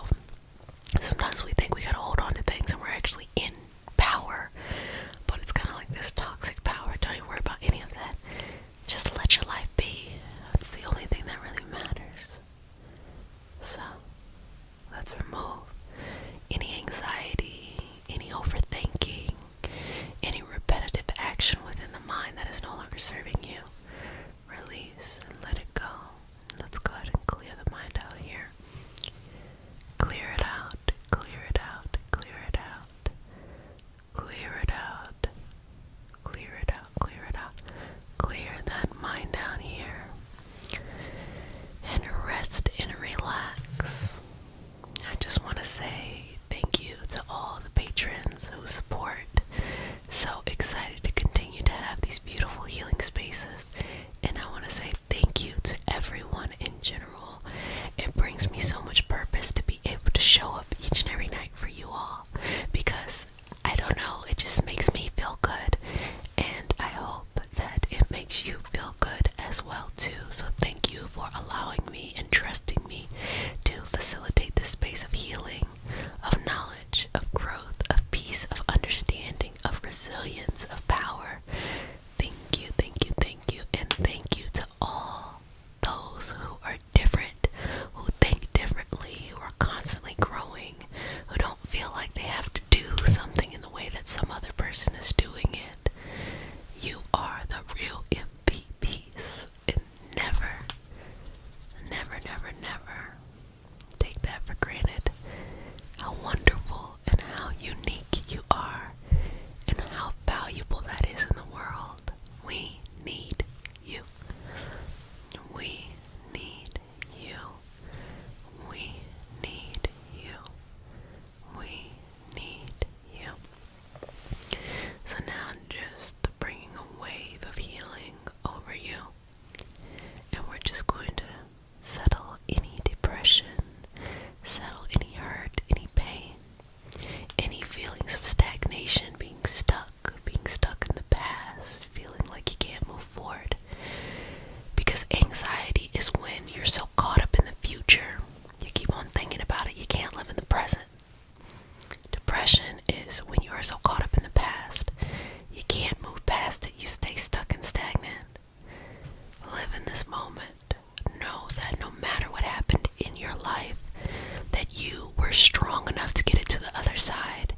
strong enough to get it to the other side.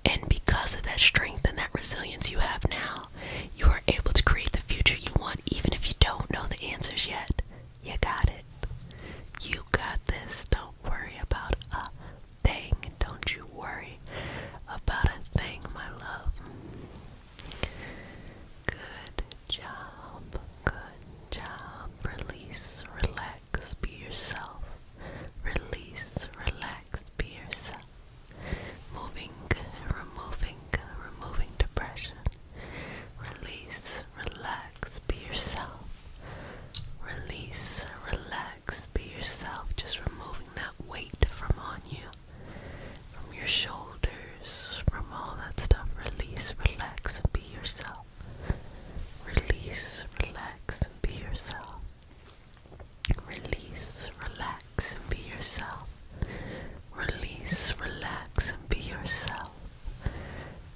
And because of that strength and that resilience you have now, you are able to create the future you want, even if you don't know the answers yet. You got it. You got this. Don't worry about a thing. Don't you worry about a thing, my love. Good job. Good job. Release, relax, be yourself. Release, relax, be yourself. Removing depression. Release, relax, be yourself. Release, relax, be yourself. Just removing that weight from on you, from your shoulders, from all that stuff. Release, relax, and be yourself. Release, relax, and be yourself. Release, relax, and be yourself. Release, relax, and be yourself.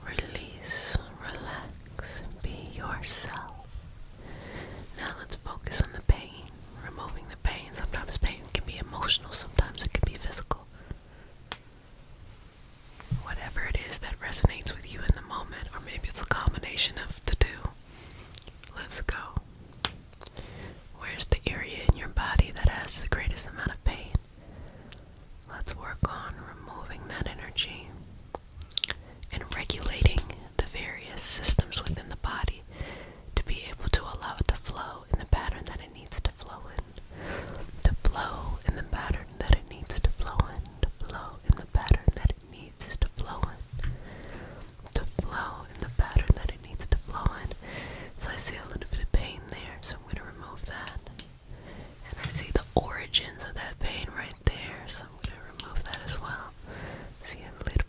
Release, relax, and be yourself. Now let's focus on the pain. Removing the pain. Sometimes pain can be emotional, sometimes it can be physical. Whatever it is that resonates with you in the moment, or maybe it's a combination of the two. Let's go. Where's the area in your body that has the greatest amount of pain? Let's work on removing that energy and regulating the various systems within the body to be able to allow it to flow in the pattern that it needs to flow in. To flow in the pattern that it needs to flow in. To flow in the pattern that it needs to flow in. To flow in the pattern that it needs to flow in. So I see a little bit of pain there, so I'm going to remove that. And I see the origins of that pain right there, so I'm going to remove that as well. See a little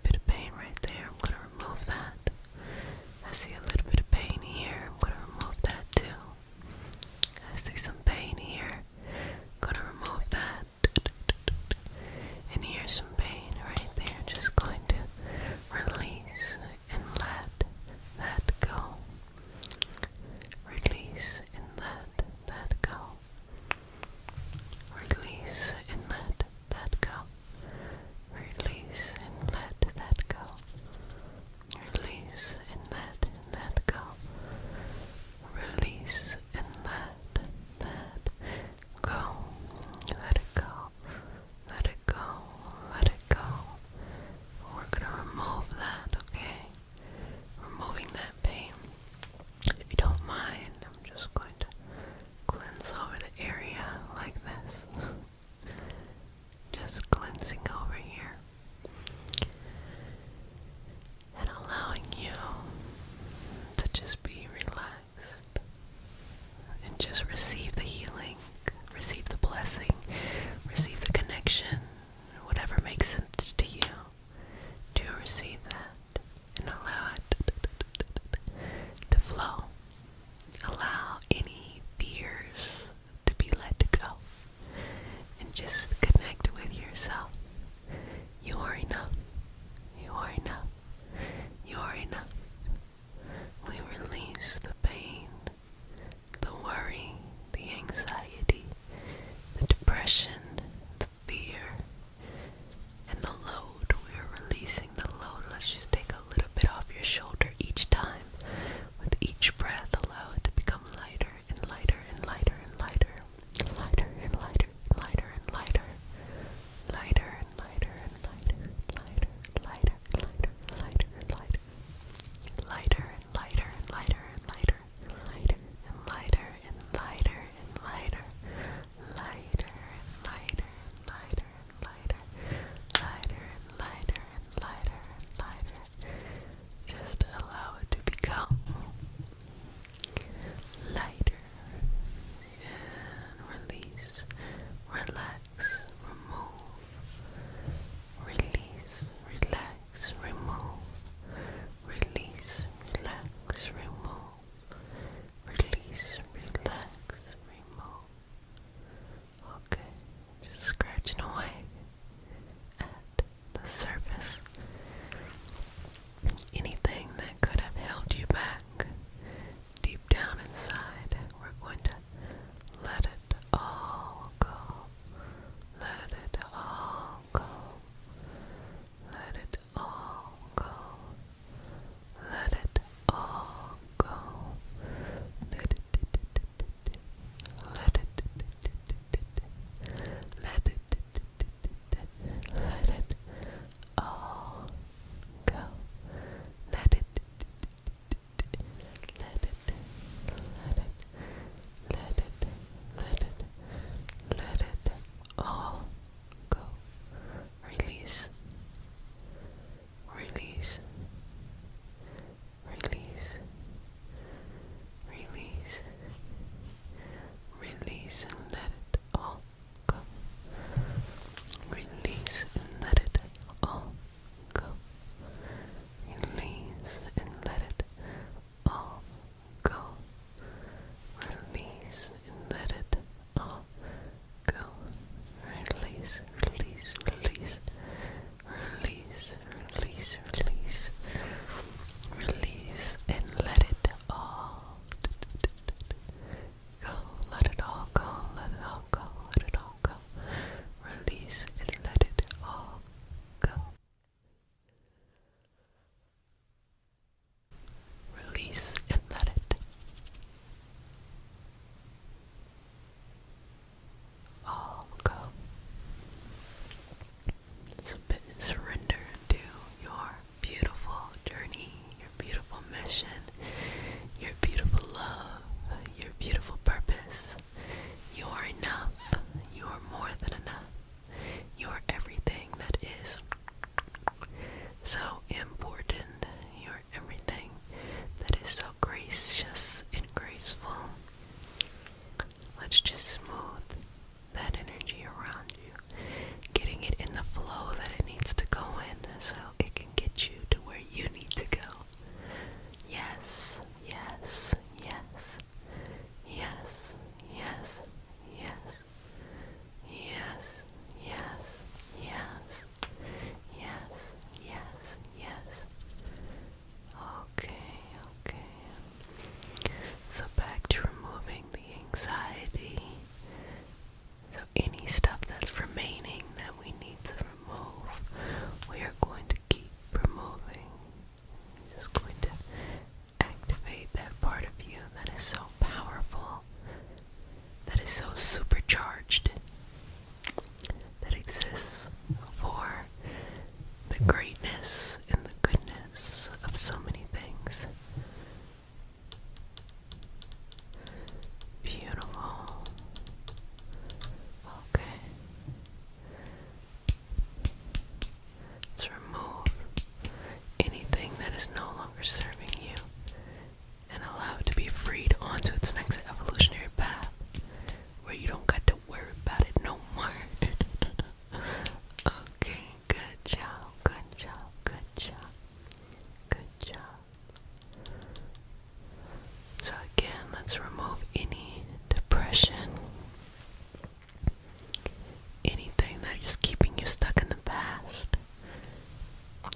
is keeping you stuck in the past.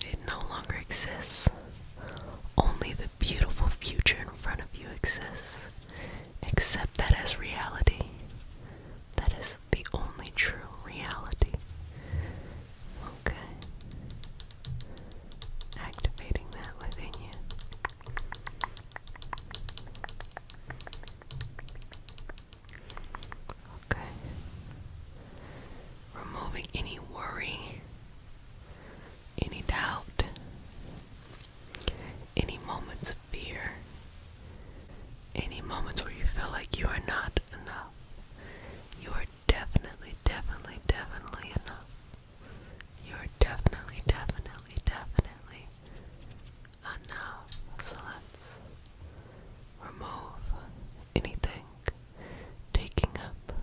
It no longer exists. Only the beautiful future in front of you exists. Accept that as reality. That is the only true reality. Okay. Activating that within you. Okay. Removing any worry, any doubt, any moments of fear, any moments where you feel like you are not enough. You are definitely, definitely, definitely enough. You are definitely, definitely, definitely enough. So let's remove anything taking up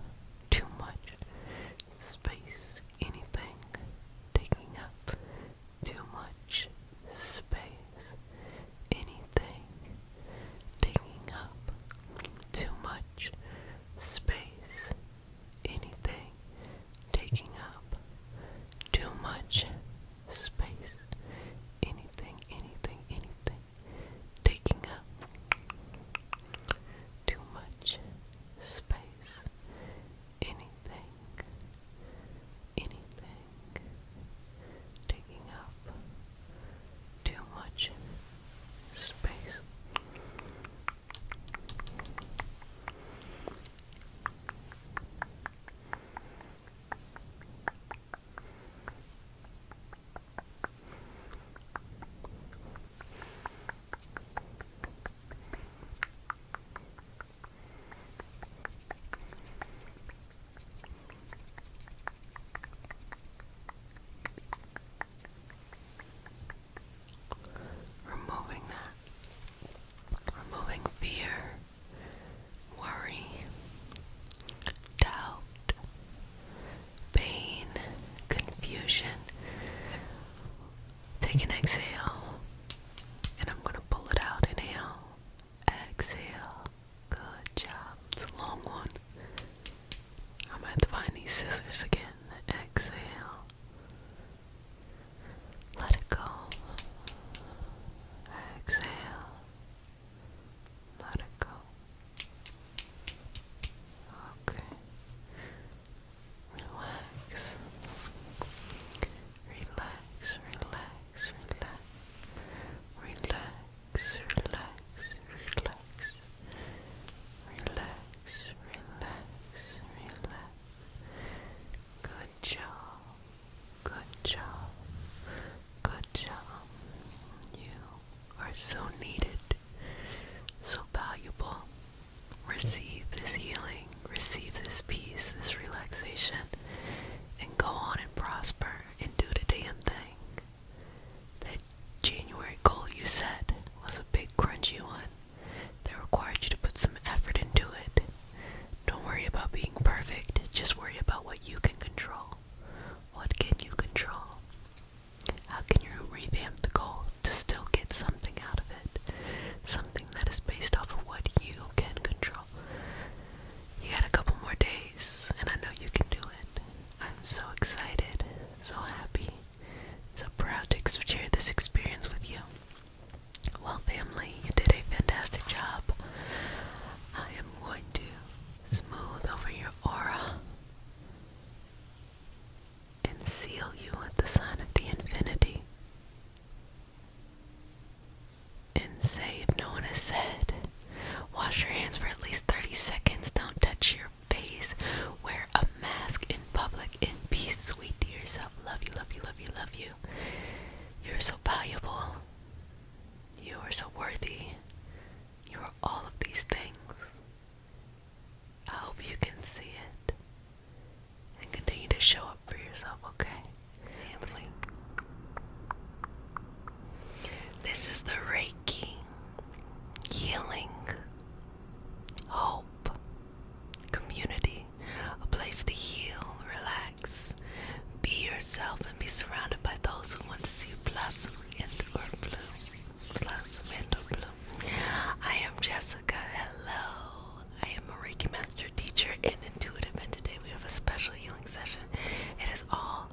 too much space. Anything taking up too much space. Anything taking up too much space. Anything taking up too much space. Anything taking up too much space. Anything taking up too much space. Removing that. Removing fear, worry, doubt, pain, confusion. Take an exhale, and I'm going to pull it out. Inhale, exhale. Good job. It's a long one. I'm going to have to find these scissors again. Exhale. Let it go. Exhale. Let it go. Okay. Relax. Relax, relax, relax. Relax, relax, relax. Relax, relax, relax. Good job. Good job. Good job. You are so needed, so valuable. Receive this healing, receive this peace, this relaxation, and go on and prosper and do the damn thing. That January goal you set was a big crunchy one that required you to put some effort into it. Don't worry about being perfect, just worry about what you can control. What can you control? How can you revamp the goal to still get something out of it? Something that is based off of what you can control. You got a couple more days, and I know you can do it. I'm so excited, so happy, so proud to share this experience with you. Well, family, you did a fantastic job. I am going to smooth over your aura and seal you with the sign of the infinity. And say, if no one has said, wash your hands for at least 30 seconds. Don't touch your face. Wear a mask in public. In peace, sweet to yourself. Love you, love you, love you, love you. You're so valuable. You are so worthy. You are all of these things. I hope you can see it and continue to show up for yourself, okay? Family. This is the Reiki healing, hope, community, a place to heal, relax, be yourself, and be surrounded by those who want to see you blossom or bloom. Blossom or bloom. I am Jessica. Hello. I am a Reiki master teacher and intuitive, and today we have a special healing session. It is all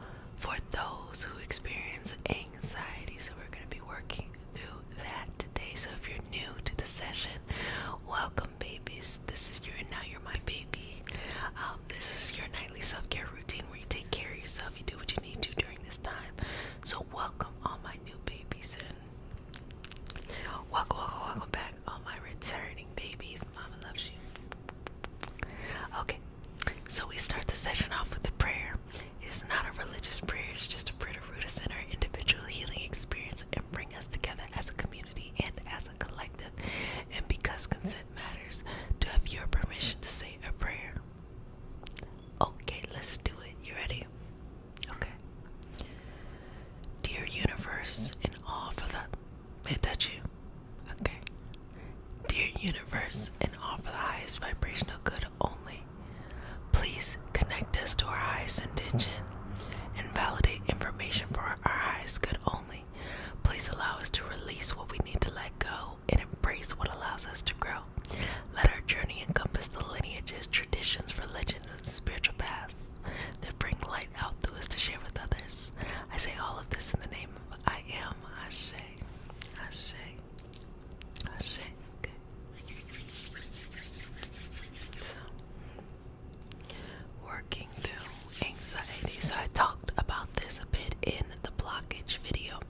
May I touch you? Okay. Dear universe, and all for the highest vibrational good only, please connect us to our highest intention and validate information for our highest good only. Please allow us to release what we need to let go and embrace what allows us to grow. Let our journey encompass the lineages, traditions, religions, and spiritual paths that bring light out through us to share with others. I say all of this in the name of I am Ashe. Ashe. Ashe. Okay. So, working through anxiety. So I talked about this a bit in the blockage video.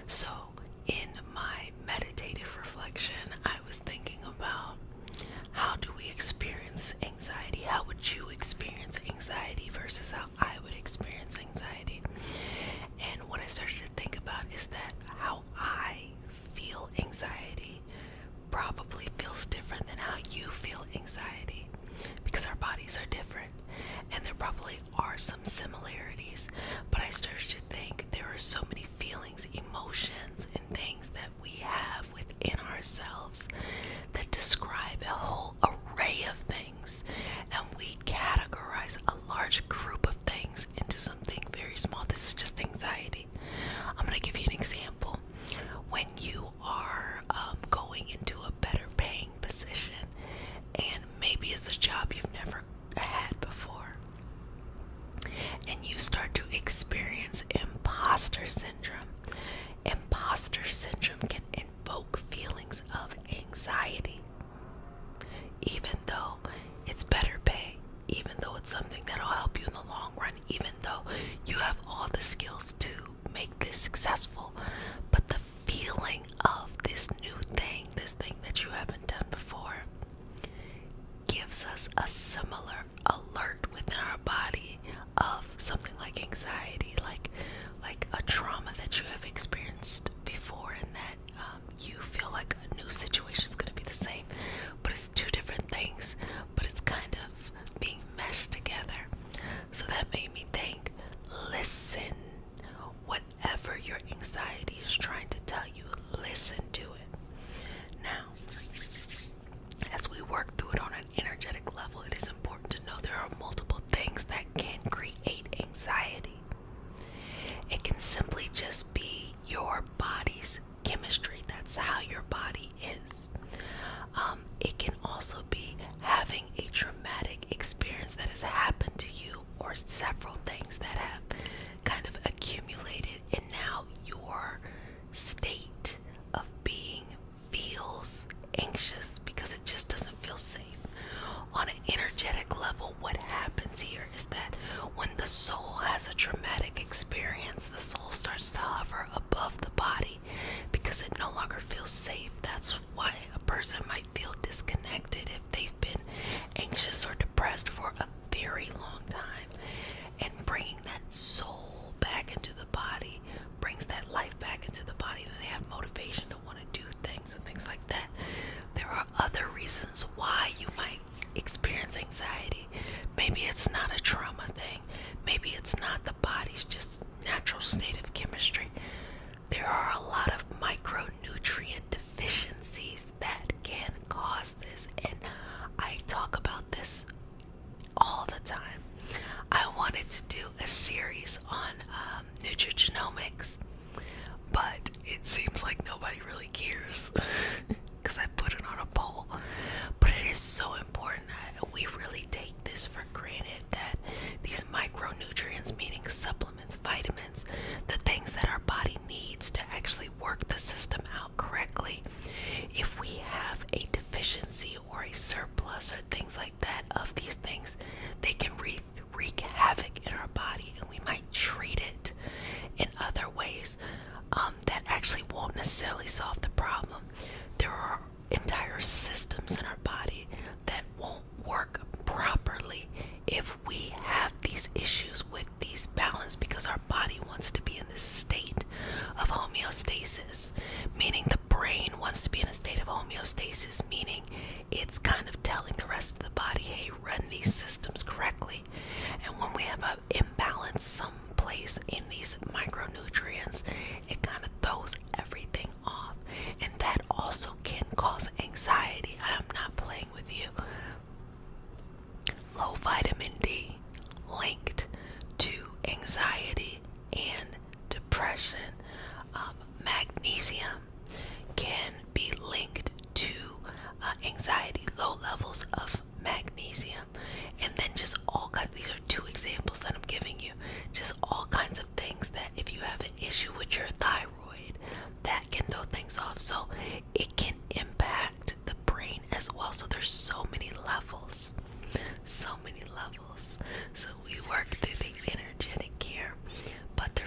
So in my meditative reflection, I was thinking about how do we experience anxiety? How would you experience anxiety versus how I would experience anxiety? And what I started to think about is that how I feel anxiety probably feels different than how you feel anxiety, because our bodies are different and there probably are some similarities, but I started to think there are so many feelings, emotions, and things that we have within ourselves that describe a whole array of things, and we categorize a large group of things into something very small. This is just anxiety. I'm going to give you an example. When you are going into a better paying position, and maybe it's a job you've never had before, and you start to experience imposter syndrome. Imposter syndrome can invoke feelings of anxiety, even though it's better pay, even though it's something that'll help you in the long run, even though you have all the skills to make this successful. But the feeling of this new thing, this thing that you haven't done before, gives us a similar alert within our body of something like anxiety, like a trauma that you have experienced before, and that you feel like a new situation is going to be the same, but it's two different things, but it's kind of being meshed together. So that made me think, listen, whatever your anxiety is trying to tell you, listen to it. Now, as we work through it on an energetic level, it is important to know there are multiple things that can create anxiety. It can simply just be your body's chemistry. That's how your body is. It can also be having a traumatic experience that has happened to you, or several things that have kind of accumulated, and now your state of being feels anxious because it just doesn't feel safe. On an energetic level, what happens here is that when the soul has a traumatic experience, the soul starts to hover above the body because it no longer feels safe. That's why a person might feel disconnected if they've been anxious or depressed for a very long time. And bringing that soul back into the body brings that life back into the body, and they have motivation to want to do things and things like that. There are other reasons why you might experience anxiety. Maybe it's not a trauma thing. Maybe it's not the body's just natural state of chemistry. There are a lot of micronutrient deficiencies that can cause this, and I talk about this all the time. I wanted to do a series on nutrigenomics, but it seems like nobody really cares because I put it on a poll. But it is so important that we really take this for granted, that these micronutrients, meaning supplements, vitamins, the things that our body needs to actually work the system out correctly, if we have a deficiency or a surplus or things like that of these things, they can wreak havoc in our body, and we might treat it in other ways that actually won't necessarily solve the problem. There are entire systems in our body that won't work properly if we have these issues with these balance, because our body wants to be in this state of homeostasis, meaning the brain wants to be in a state of homeostasis, meaning it's kind of telling the rest of the body, hey, run these systems correctly. And when we have an imbalance someplace in these micronutrients, it kind of throws everything off.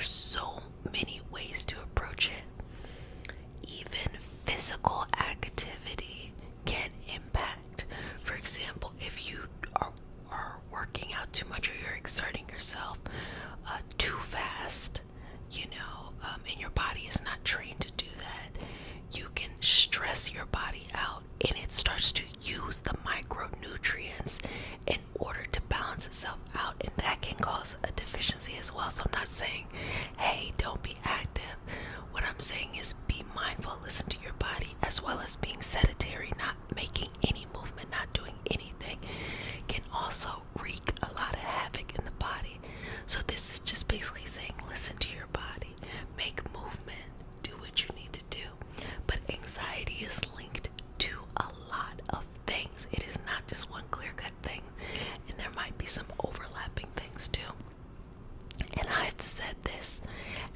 there's so many ways to approach it. Even physical activity can impact. For example, if you are working out too much or you're exerting yourself too fast, and your body is not trained to do that, you can stress your body out and it starts to use the micronutrients in order to balance itself out, and that can cause a deficiency as well. So I'm not saying, hey, don't be active. What I'm saying is be mindful, listen to your body, as well as being sedentary, not making any movement, not doing anything, can also wreak a lot of havoc in the body. So this is just basically saying, listen to your body, make movement, do what you need to do. But anxiety is linked to a lot of things. It is not just one clear-cut thing, and there might be some overlapping things too. And I've said this,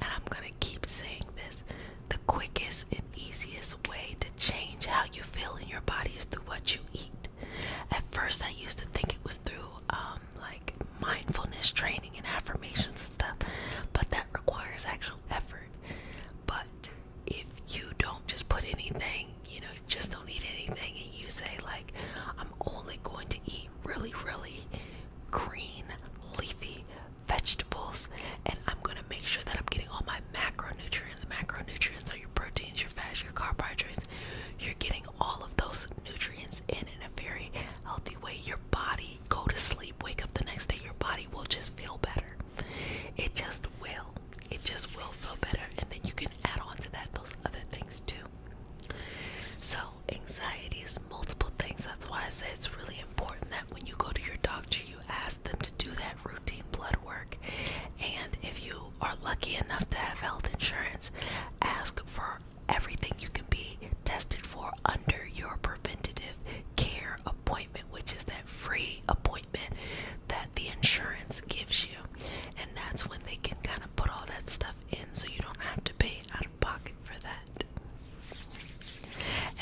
and I'm going to keep saying this. The quickest and easiest way to change how you feel in your body is through what you eat. At first, I used to think it was through like mindfulness training and affirmations and stuff, but that requires actual effort. But if you don't just put anything, just don't eat anything, and you say like, I'm only going to eat really, really green, leafy vegetables, and I'm going to make sure that I'm getting all my macronutrients. Macronutrients are your proteins, your fats, your carbohydrates. You're getting all of those nutrients in a very healthy way. Your body, go to sleep, wake up the next day, your body will just feel better. It just will. It just will feel better. And then you can add on to that those other things too. So anxiety is multiple things. That's why I say it's really important that when you go to your doctor, you ask them to do that routine blood work. And if you are lucky enough to have health insurance, ask for everything you can be tested for under your preventative care appointment, which is that free appointment that the insurance gives you. And that's when they can kind of put all that stuff in, so you don't have to pay out of pocket for that.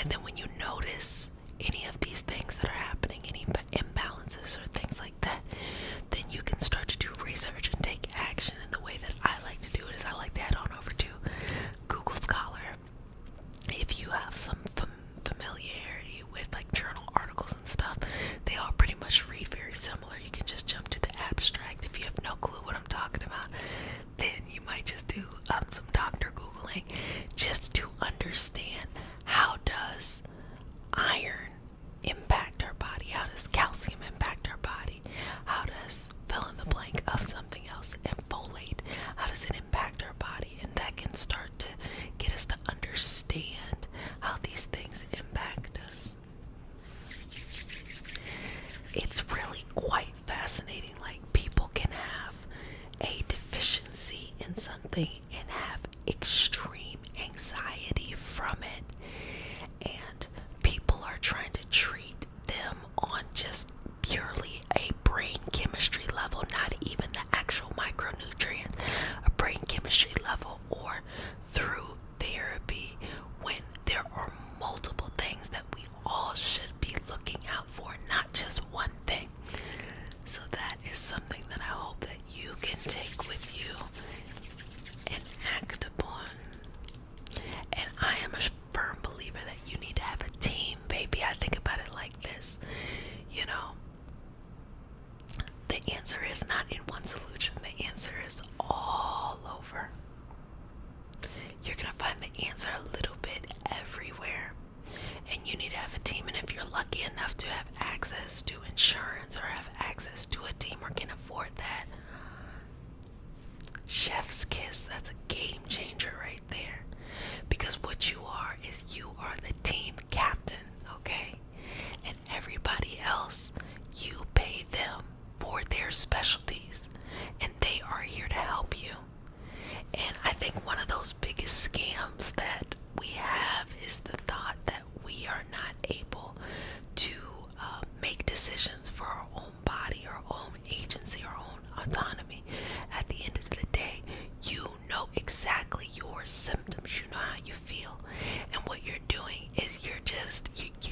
And then when you notice any of these things that are happening, any imbalances or things like that, then you can start to do research and take action. And the way that I like to do it is I like to head on over to Google Scholar. If you have some familiarity with like journal articles and stuff, they all pretty much read very similar. You can just jump to the abstract. If you have no clue what I'm talking about, then you might just do some doctor Googling just to understand, how does iron impact our body? How does calcium impact our body? How does fill in the blank of something else, and folate, how does it impact our body? And that can start to get us to understand how these things impact us. It's really quite fascinating. Like, people can have a deficiency in something and have extreme anxiety from it, and people are trying to treat them on just purely a brain chemistry level, not even the actual micronutrients, a brain chemistry level, or through therapy, when there are multiple things that we all should be looking out for, not just one thing. So that is something that I hope that you can take with you and act upon. And I am a firm believer that you need to have a team, baby. I think about it like this. The answer is not in one solution. The answer is all over. You're going to find the answer a little bit everywhere. And you need to have a team. And if you're lucky enough to have access to insurance or have access to a team or can afford that, chef's kiss, that's a game changer right there. Because what you are is you are the team captain, okay? And everybody else, you pay them for their specialties, and they are here to help you. And I think one of those biggest scams that we have is the thought that we are not able to make decisions for our own body, our own agency, our own autonomy. At the end of the day, you know exactly your symptoms, you know how you feel, and what you're doing is you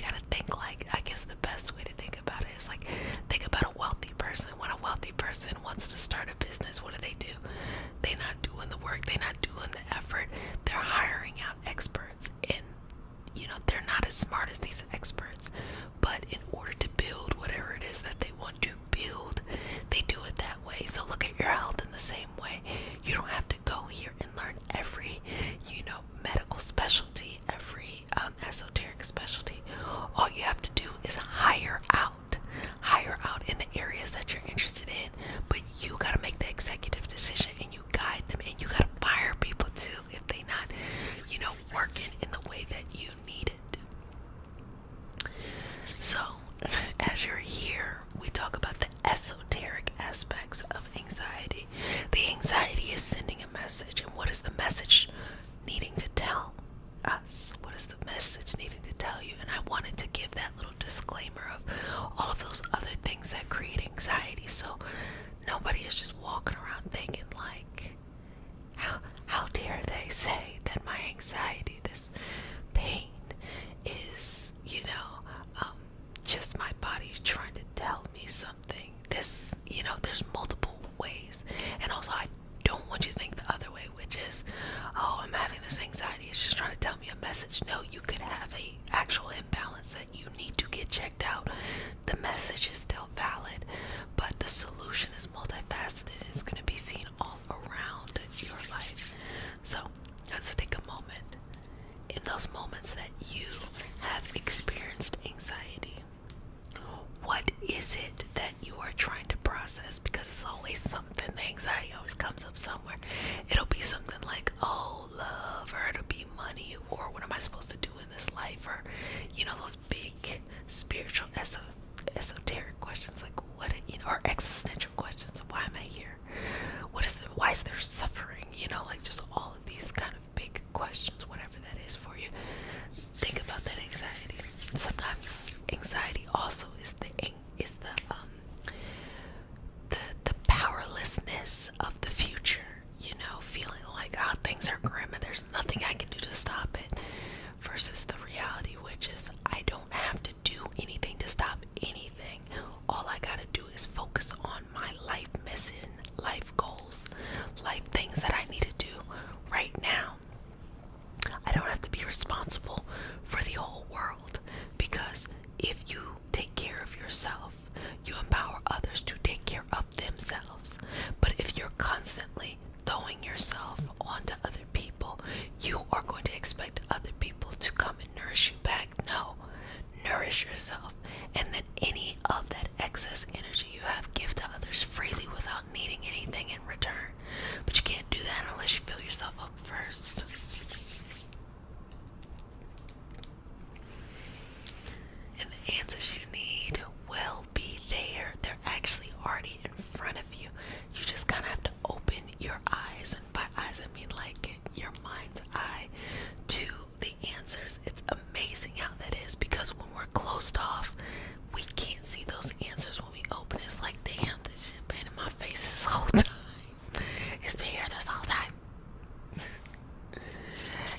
gotta think, like, I guess the best way to think about it is like, think about a wealthy person. When a wealthy person wants to start a business, what do? They're not doing doing the work, they're not doing the effort. They're hiring out experts, and they're not as smart as these experts, but in order to build whatever it is that they want to build, they do it that way. So look at your health in the same way. You don't have to go here and learn every medical specialty, every esoteric specialty. All you have to do is hire out in the areas that you're interested in, but you got to make the executive decision, and you guide them, and you got to fire people too if they not working in the way that you need it. So as you're here, we talk about the esoteric aspects of anxiety. The anxiety is sending a message, and what is the message needing to tell us? What is the message needing to tell you? And I wanted to give that little disclaimer of all of those other things that create anxiety, so nobody is just walking around thinking like, how dare they say that my anxiety, this pain, is just my body trying to tell me something. This there's multiple ways. And also, I don't want you to think the other way, which is, oh, I'm having this anxiety, it's just trying to tell me a message. No, you could have a actual imbalance that you need to get checked out. The message is still valid, but the solution is multifaceted, and it's going to be seen all around your life. So let's take a moment. In those moments that you have experienced anxiety, what is it that you are trying to process? Because it's always something. The anxiety always comes up somewhere. It'll be something like, oh, love, or it'll be money, or what am I supposed to do in this life, or those big spiritual esoteric questions like what, or existential questions. Why am I here? Why is there suffering? Like just all of these kind of big questions, whatever that is for you. Think about that anxiety. Sometimes anxiety also is the powerlessness of the future, feeling like, oh, things are grim and there's nothing I can do to stop it, versus the reality, which is I don't have to do anything to stop anything. All I gotta do is focus on my life mission, life goals, life things that I need to do right now. I don't have to be responsible for the whole world, because if you take care of yourself, you empower others to take care of themselves. But if you're constantly throwing yourself onto other people, you are going to expect other people to come and nourish you back. No, nourish yourself, and then any of that excess energy you have, give to others freely without needing anything in return. But you can't do that unless you fill yourself up first. And the answers you need will be there. They're actually already in front of you. You just kind of have to open your eyes, and by eyes I mean like your mind's eye, to the answers. It's amazing how that is, because when we're closed off, we can't see those answers. When we open, it's like, damn, this shit been in my face this whole time. It's been here this whole time.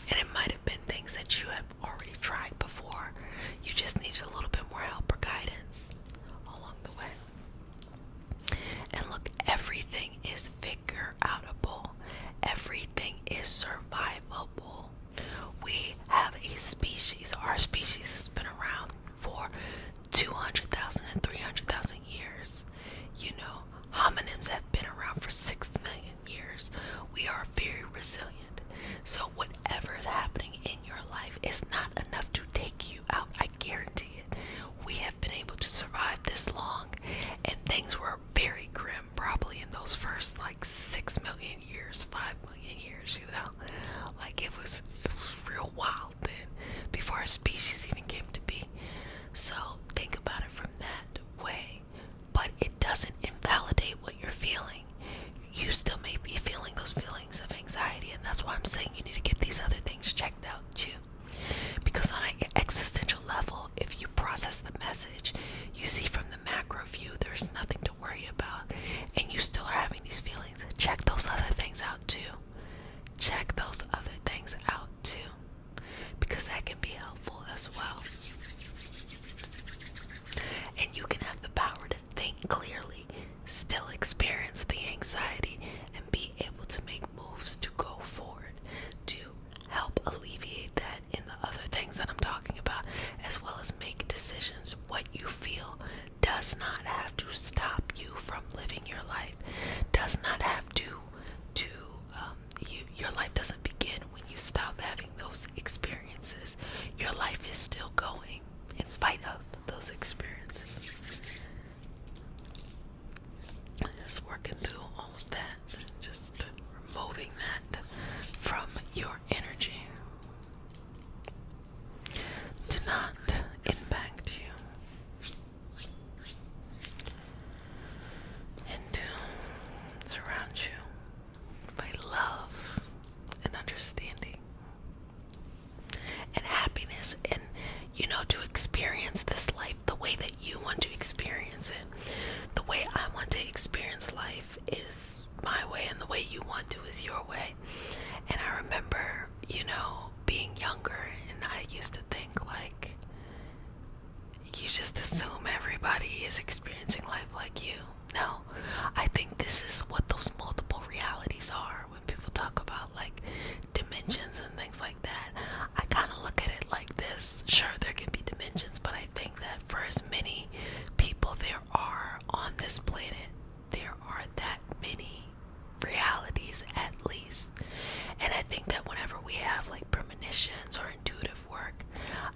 And it might have been things that you have already tried before. You just need a little bit more help or guidance along the way. And look, everything is figure outable. Everything is survivable. We have a species. Our species has been around for 200,000 and 300,000 years. Hominids have been around for 6 million years. We are very resilient. So whatever is happening in your life is not enough to take you out. I guarantee it. We have been able to survive this long, and things were very grim probably in those first like 6 million years, 5 million years, like it was real wild then, before our species even came to be. So think about it from that way, but it doesn't invalidate what you're feeling. You still may be feeling those feelings of anxiety, and that's why I'm saying you need to get these other things checked out too. Because on an existential level, if you process the message, you see from the macro view there's nothing to worry about, and you still are having these feelings, check those other things out too. Check those other things out too, because that can be helpful as well. And you can have the power to think clearly, still experience the anxiety, and be able to make moves to day. And I remember, being younger, and I used to think like, you just assume everybody is experiencing life like you. No, I think this is what those multiple realities are. When people talk about like dimensions and things like that, I kind of look at it like this. Sure, there can be dimensions, but I think that for as many people there are on this planet, there are that many realities at least. And I think that whenever we have like premonitions or intuitive work,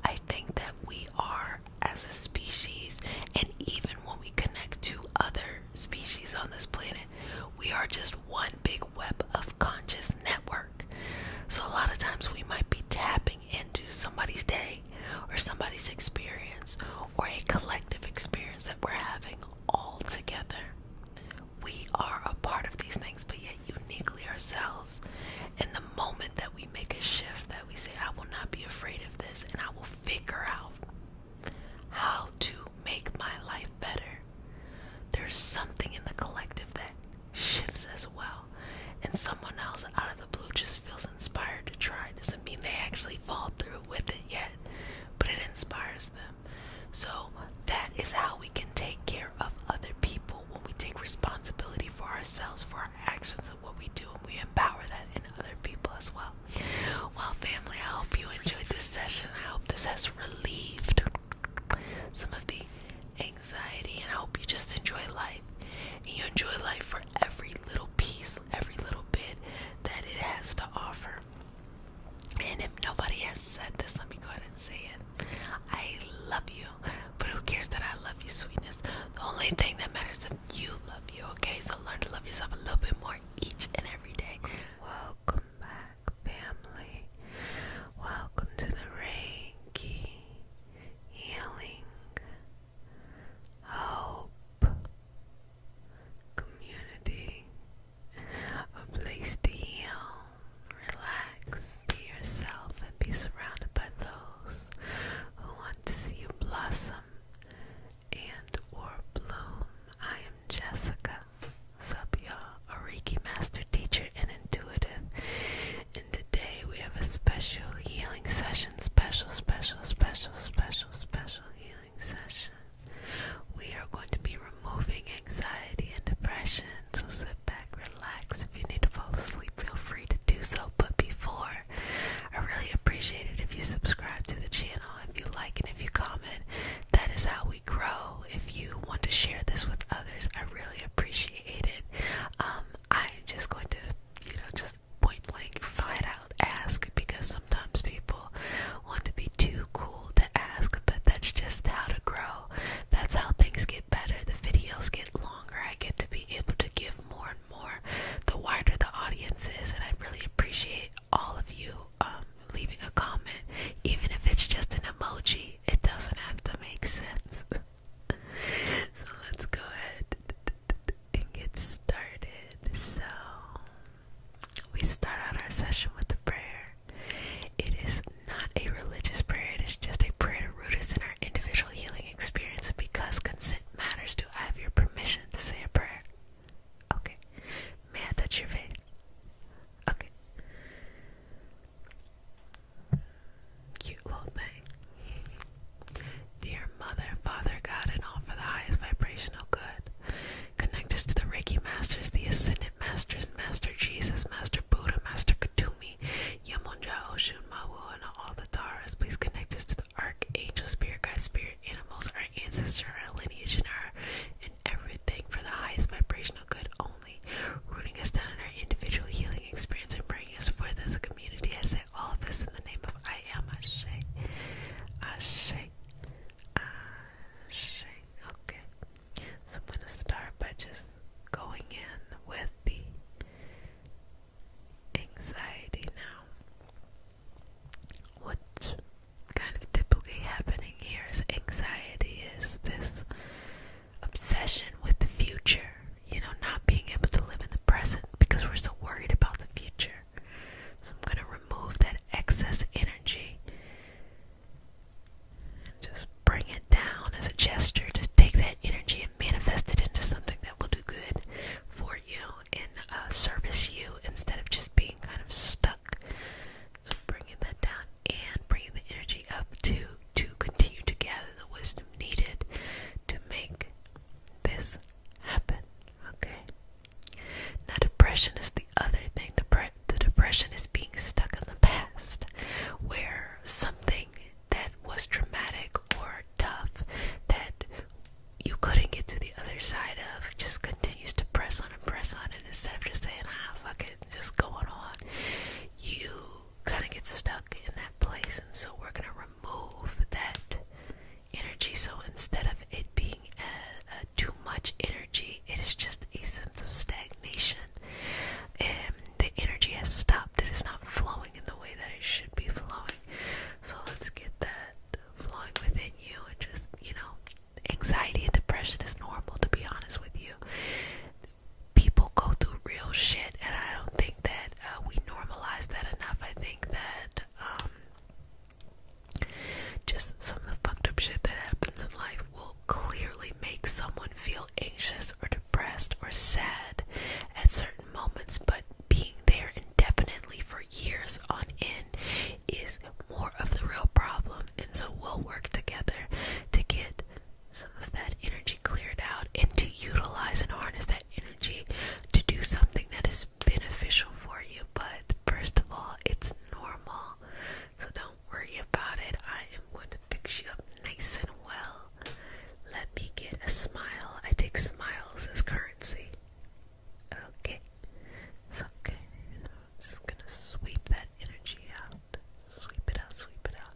I think that we are, as a species, and even when we connect to other species on this planet, we are just one big web of conscious network. So a lot of times we might be tapping into somebody's day or somebody's experience or a collective experience that we're having all together. We are a part of these things, but yet uniquely ourselves. And the moment that we make a shift, that we say, I will not be afraid of this, and I will figure out how to make my life better, there's something in the collective that shifts as well. And someone else out of the blue just feels inspired to try. Doesn't mean they actually fall through with it yet, but it inspires them. So that is how we can take care of other people, when we take responsibility for ourselves, for our actions and what we do, and we empower that in other people as well. Well, family, I hope you enjoyed this session. I hope this has relieved some of the anxiety, and I hope you just enjoy life, and you enjoy life for every little piece, every little bit that it has to offer. And if nobody has said this, let me go ahead and say it. I love you, but who cares that I love you, sweetness? The only thing that matters is if you love you, okay? So learn to love yourself a little bit more each and every day. Welcome back, family. Welcome to the Reiki Healing Hope Community, a place to heal, relax, be yourself, and be surrounded by those who want to see you blossom and or bloom. I am stopped. It is not flowing in the way that it should be flowing. So let's get that flowing within you. And just, anxiety and depression is normal, to be honest with you. People go through real shit, and I don't think that we normalize that enough. I think that just some of the fucked up shit that happens in life will clearly make someone feel anxious or depressed or sad at certain moments, but being there indefinitely for years on end is more of the real problem. And so we'll work together to get some of that energy cleared out and to utilize and harness that energy to do something that is beneficial for you. But first of all, it's normal, so don't worry about it. I am going to fix you up nice and well. Let me get a smile. I take smiles as currency. Okay, it's okay. I'm just gonna sweep that energy out. Sweep it out, sweep it out.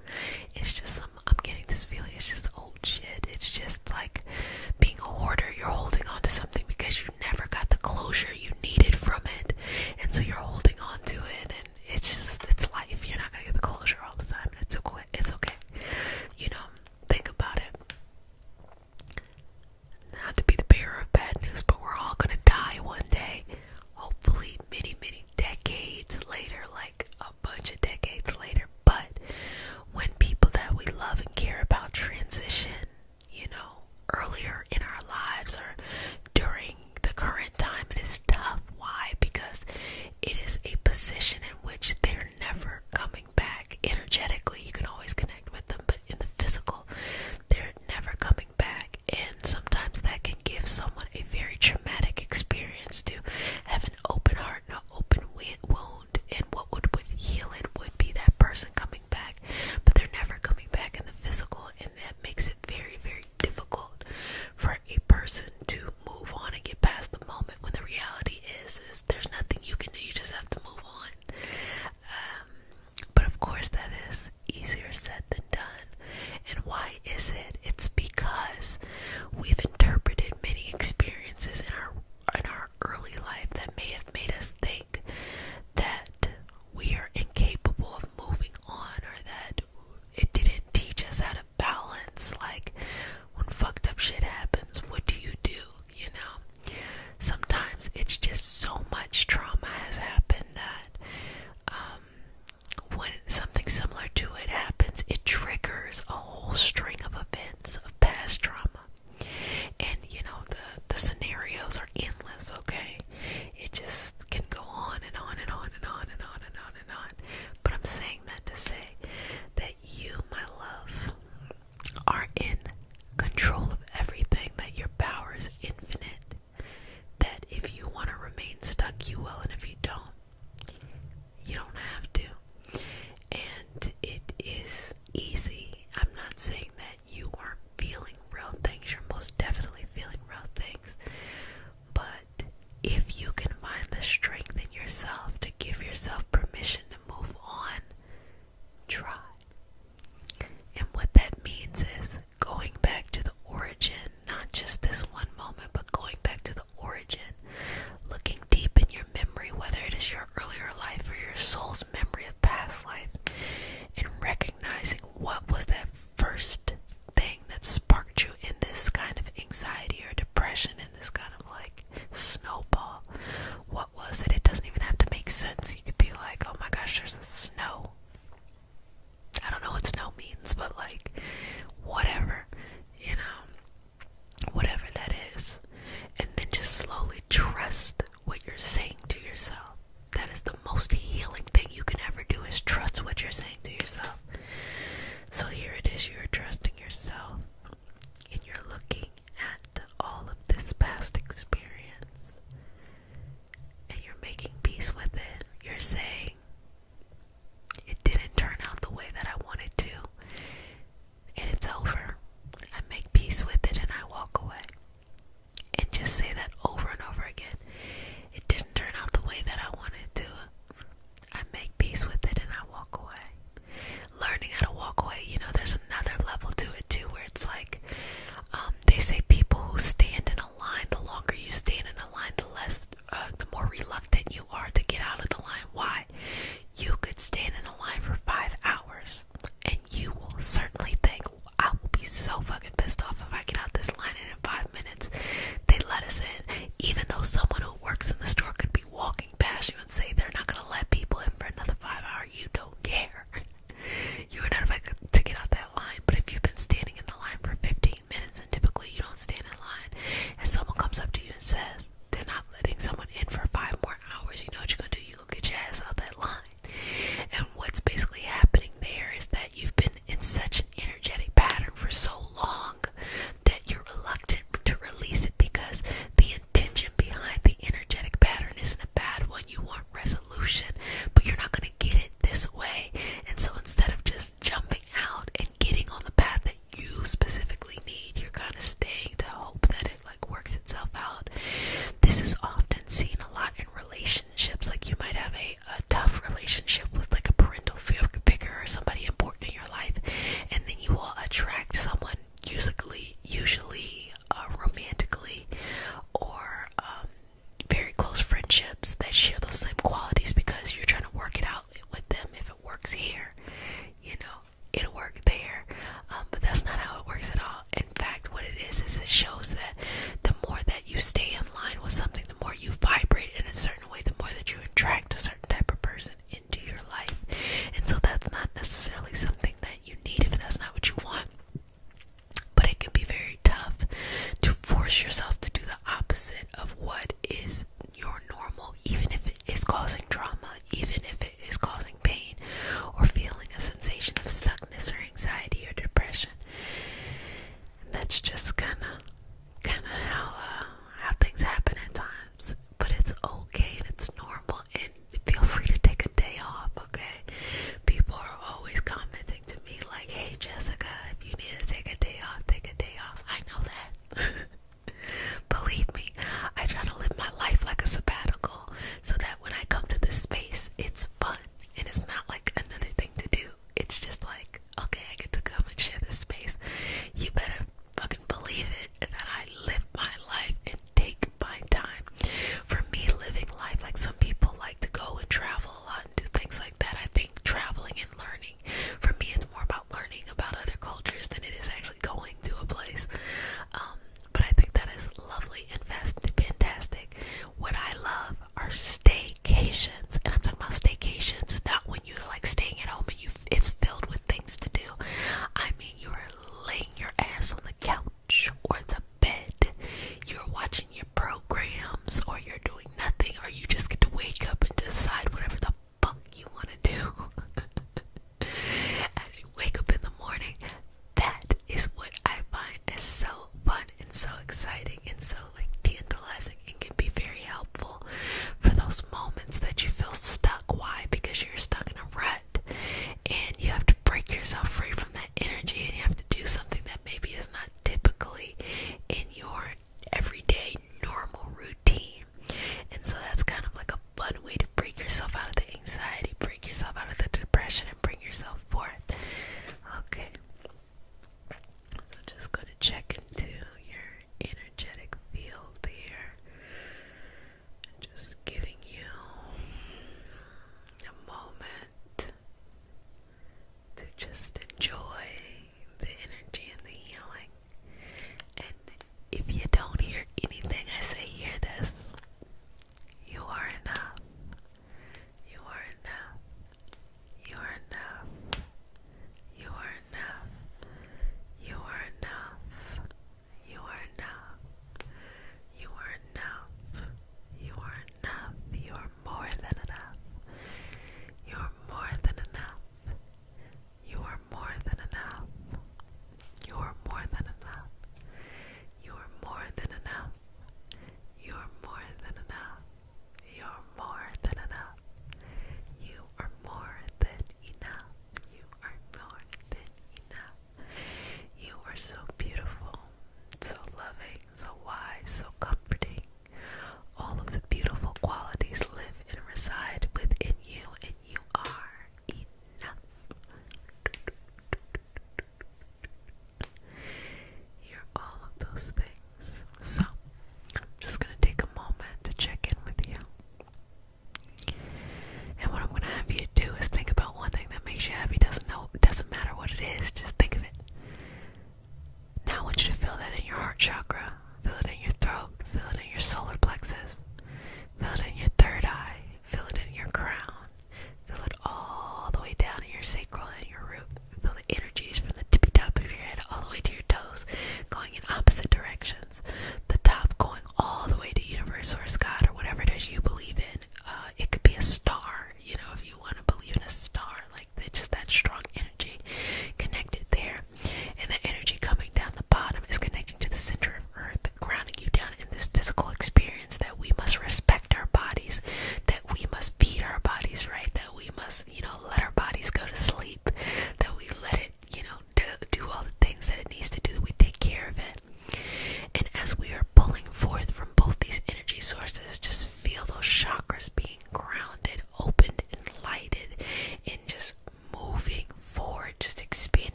It's just I'm getting this feeling. It's just old shit. It's just like being a hoarder. You're holding on to something because you never got the closure you needed from it, and so you're holding on to it. And it's life. You're not gonna get the closure all the time. And it's okay. It's okay. Think about it. Not to be the bearer of bad news, but we're all gonna die one day. Hopefully many, many decades later, like a bunch of decades later. But when people that we love and care about transition, earlier in our lives or during the current time, it is tough. Why? Because it is a position in which they're never coming back. Energetically, you can always connect with them, but in the physical, they're never coming back. And sometimes that can give someone a very traumatic experience to have an open heart and an open wound. And what would heal it would be that person coming back, but they're never coming back in the physical, and that makes it very, very difficult for a person to move on and get past the moment, when the reality is there's nothing you can do. You just have to move on. But of course that is easier said than done. And why is it? It's because we've interpreted many experiences in our early life that may have made us think that we are incapable of moving on, or that it didn't teach us how to balance. Like, when fucked up shit happens, what do? Sometimes it's just so much trauma has happened that when something similar to it happens, it triggers a whole string of events of past trauma. And the scenarios are endless, okay? It just can go on and on and on and on and on and on and on. But I'm saying that to say that you, my love, are in control of everything, that your power is infinite, that if you want to remain stuck, you will, and if you don't, you don't have to. And it is easy. I'm not saying that you aren't feeling real things. You're most definitely feeling real things. But if you can find the strength in yourself to give yourself permission to move on, try. And what that means is going back to the origin, not just this one moment, but going back to the origin, looking deep in your memory, whether it is your earlier life or your soul's memory of past life, and recognizing what was that first thing that sparked you in this kind of anxiety or depression, in this kind of like snowball. What was it? It doesn't even have to make sense. You could be like, oh my gosh, there's a snow. I don't know what snow means, but like, whatever, whatever that is. And then just slowly trust what you're saying to yourself. That is the most healing thing you can ever do, is trust what you're saying to yourself. So here it is, you're trusting yourself, and you're looking at all of this past experience, and you're making peace with it. You're saying, it didn't turn out the way that I wanted to, and it's over. I make peace with it and I walk away. And just say that over and over again. It didn't turn out the way that I wanted to. I make peace with it and I walk away. Learning how to walk away, there's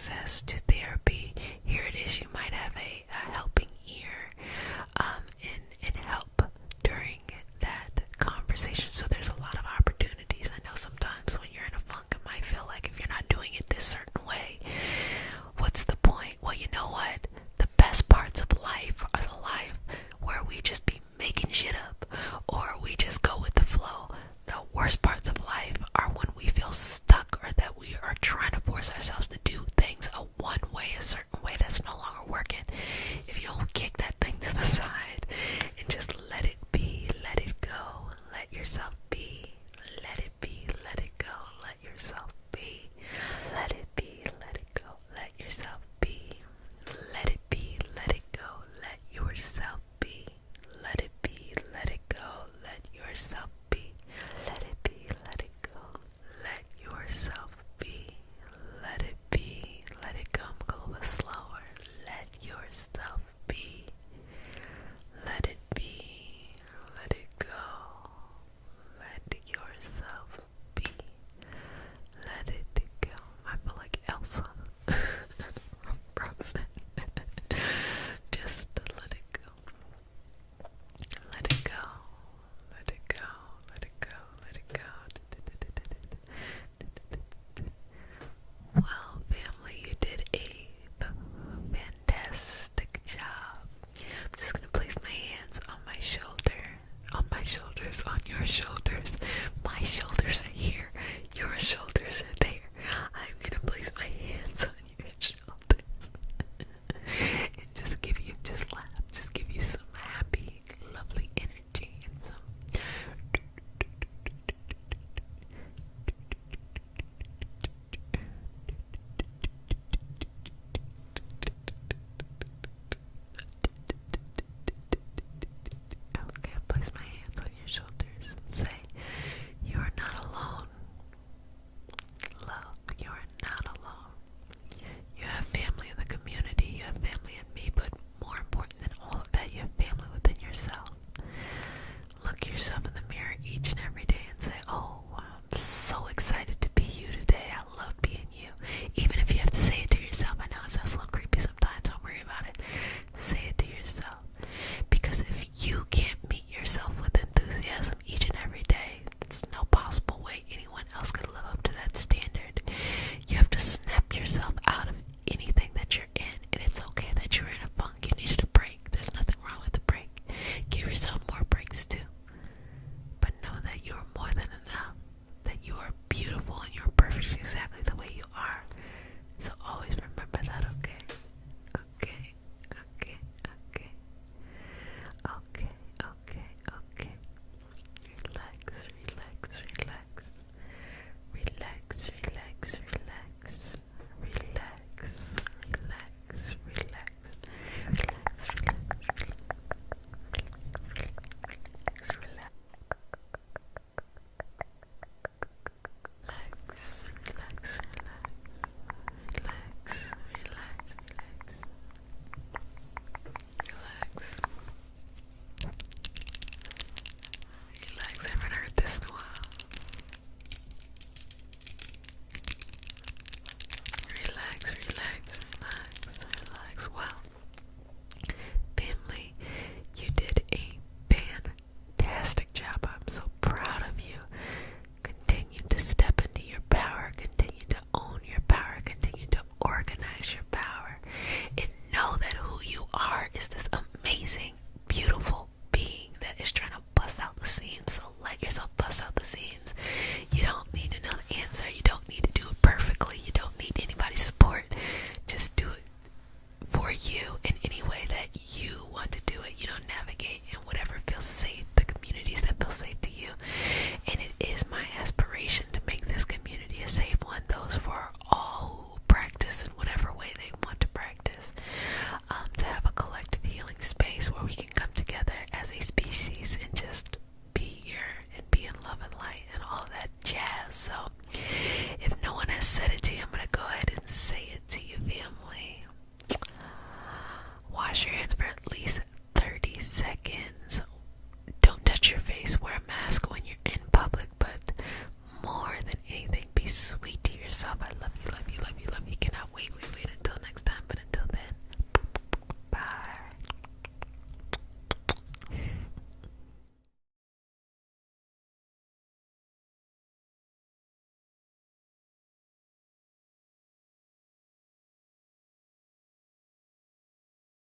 access to therapy, here it is, you might have a helping ear and help during that conversation. So there's a lot of opportunities. I know sometimes when you're in a funk, it might feel like if you're not doing it this certain way, what's the point? Well, you know what? The best parts of life are the life where we just be making shit up or we just go with the flow. The worst parts of life are when we feel stuck or that we are trying to force ourselves to do things a certain way that's no longer working. If you don't kick that thing to the side and just let it be, let it go, let yourself be, let it be, let it go, let yourself be, let it be, let it go, let yourself be, let it be, let it go, let yourself be, let it be, let it go, let yourself be, let it be, let it go, let yourself be, let it be, let it go. I'm a little bit slower. Let yourself be, let it be, let it go, let yourself be, let it go. I feel like Elsa from Frozen. Just let it go. Let it go. Let it go. Let it go. Let it go. Well, family, you did a fantastic job. I'm just gonna place my hands on my shoulder, on my shoulders, on your shoulders.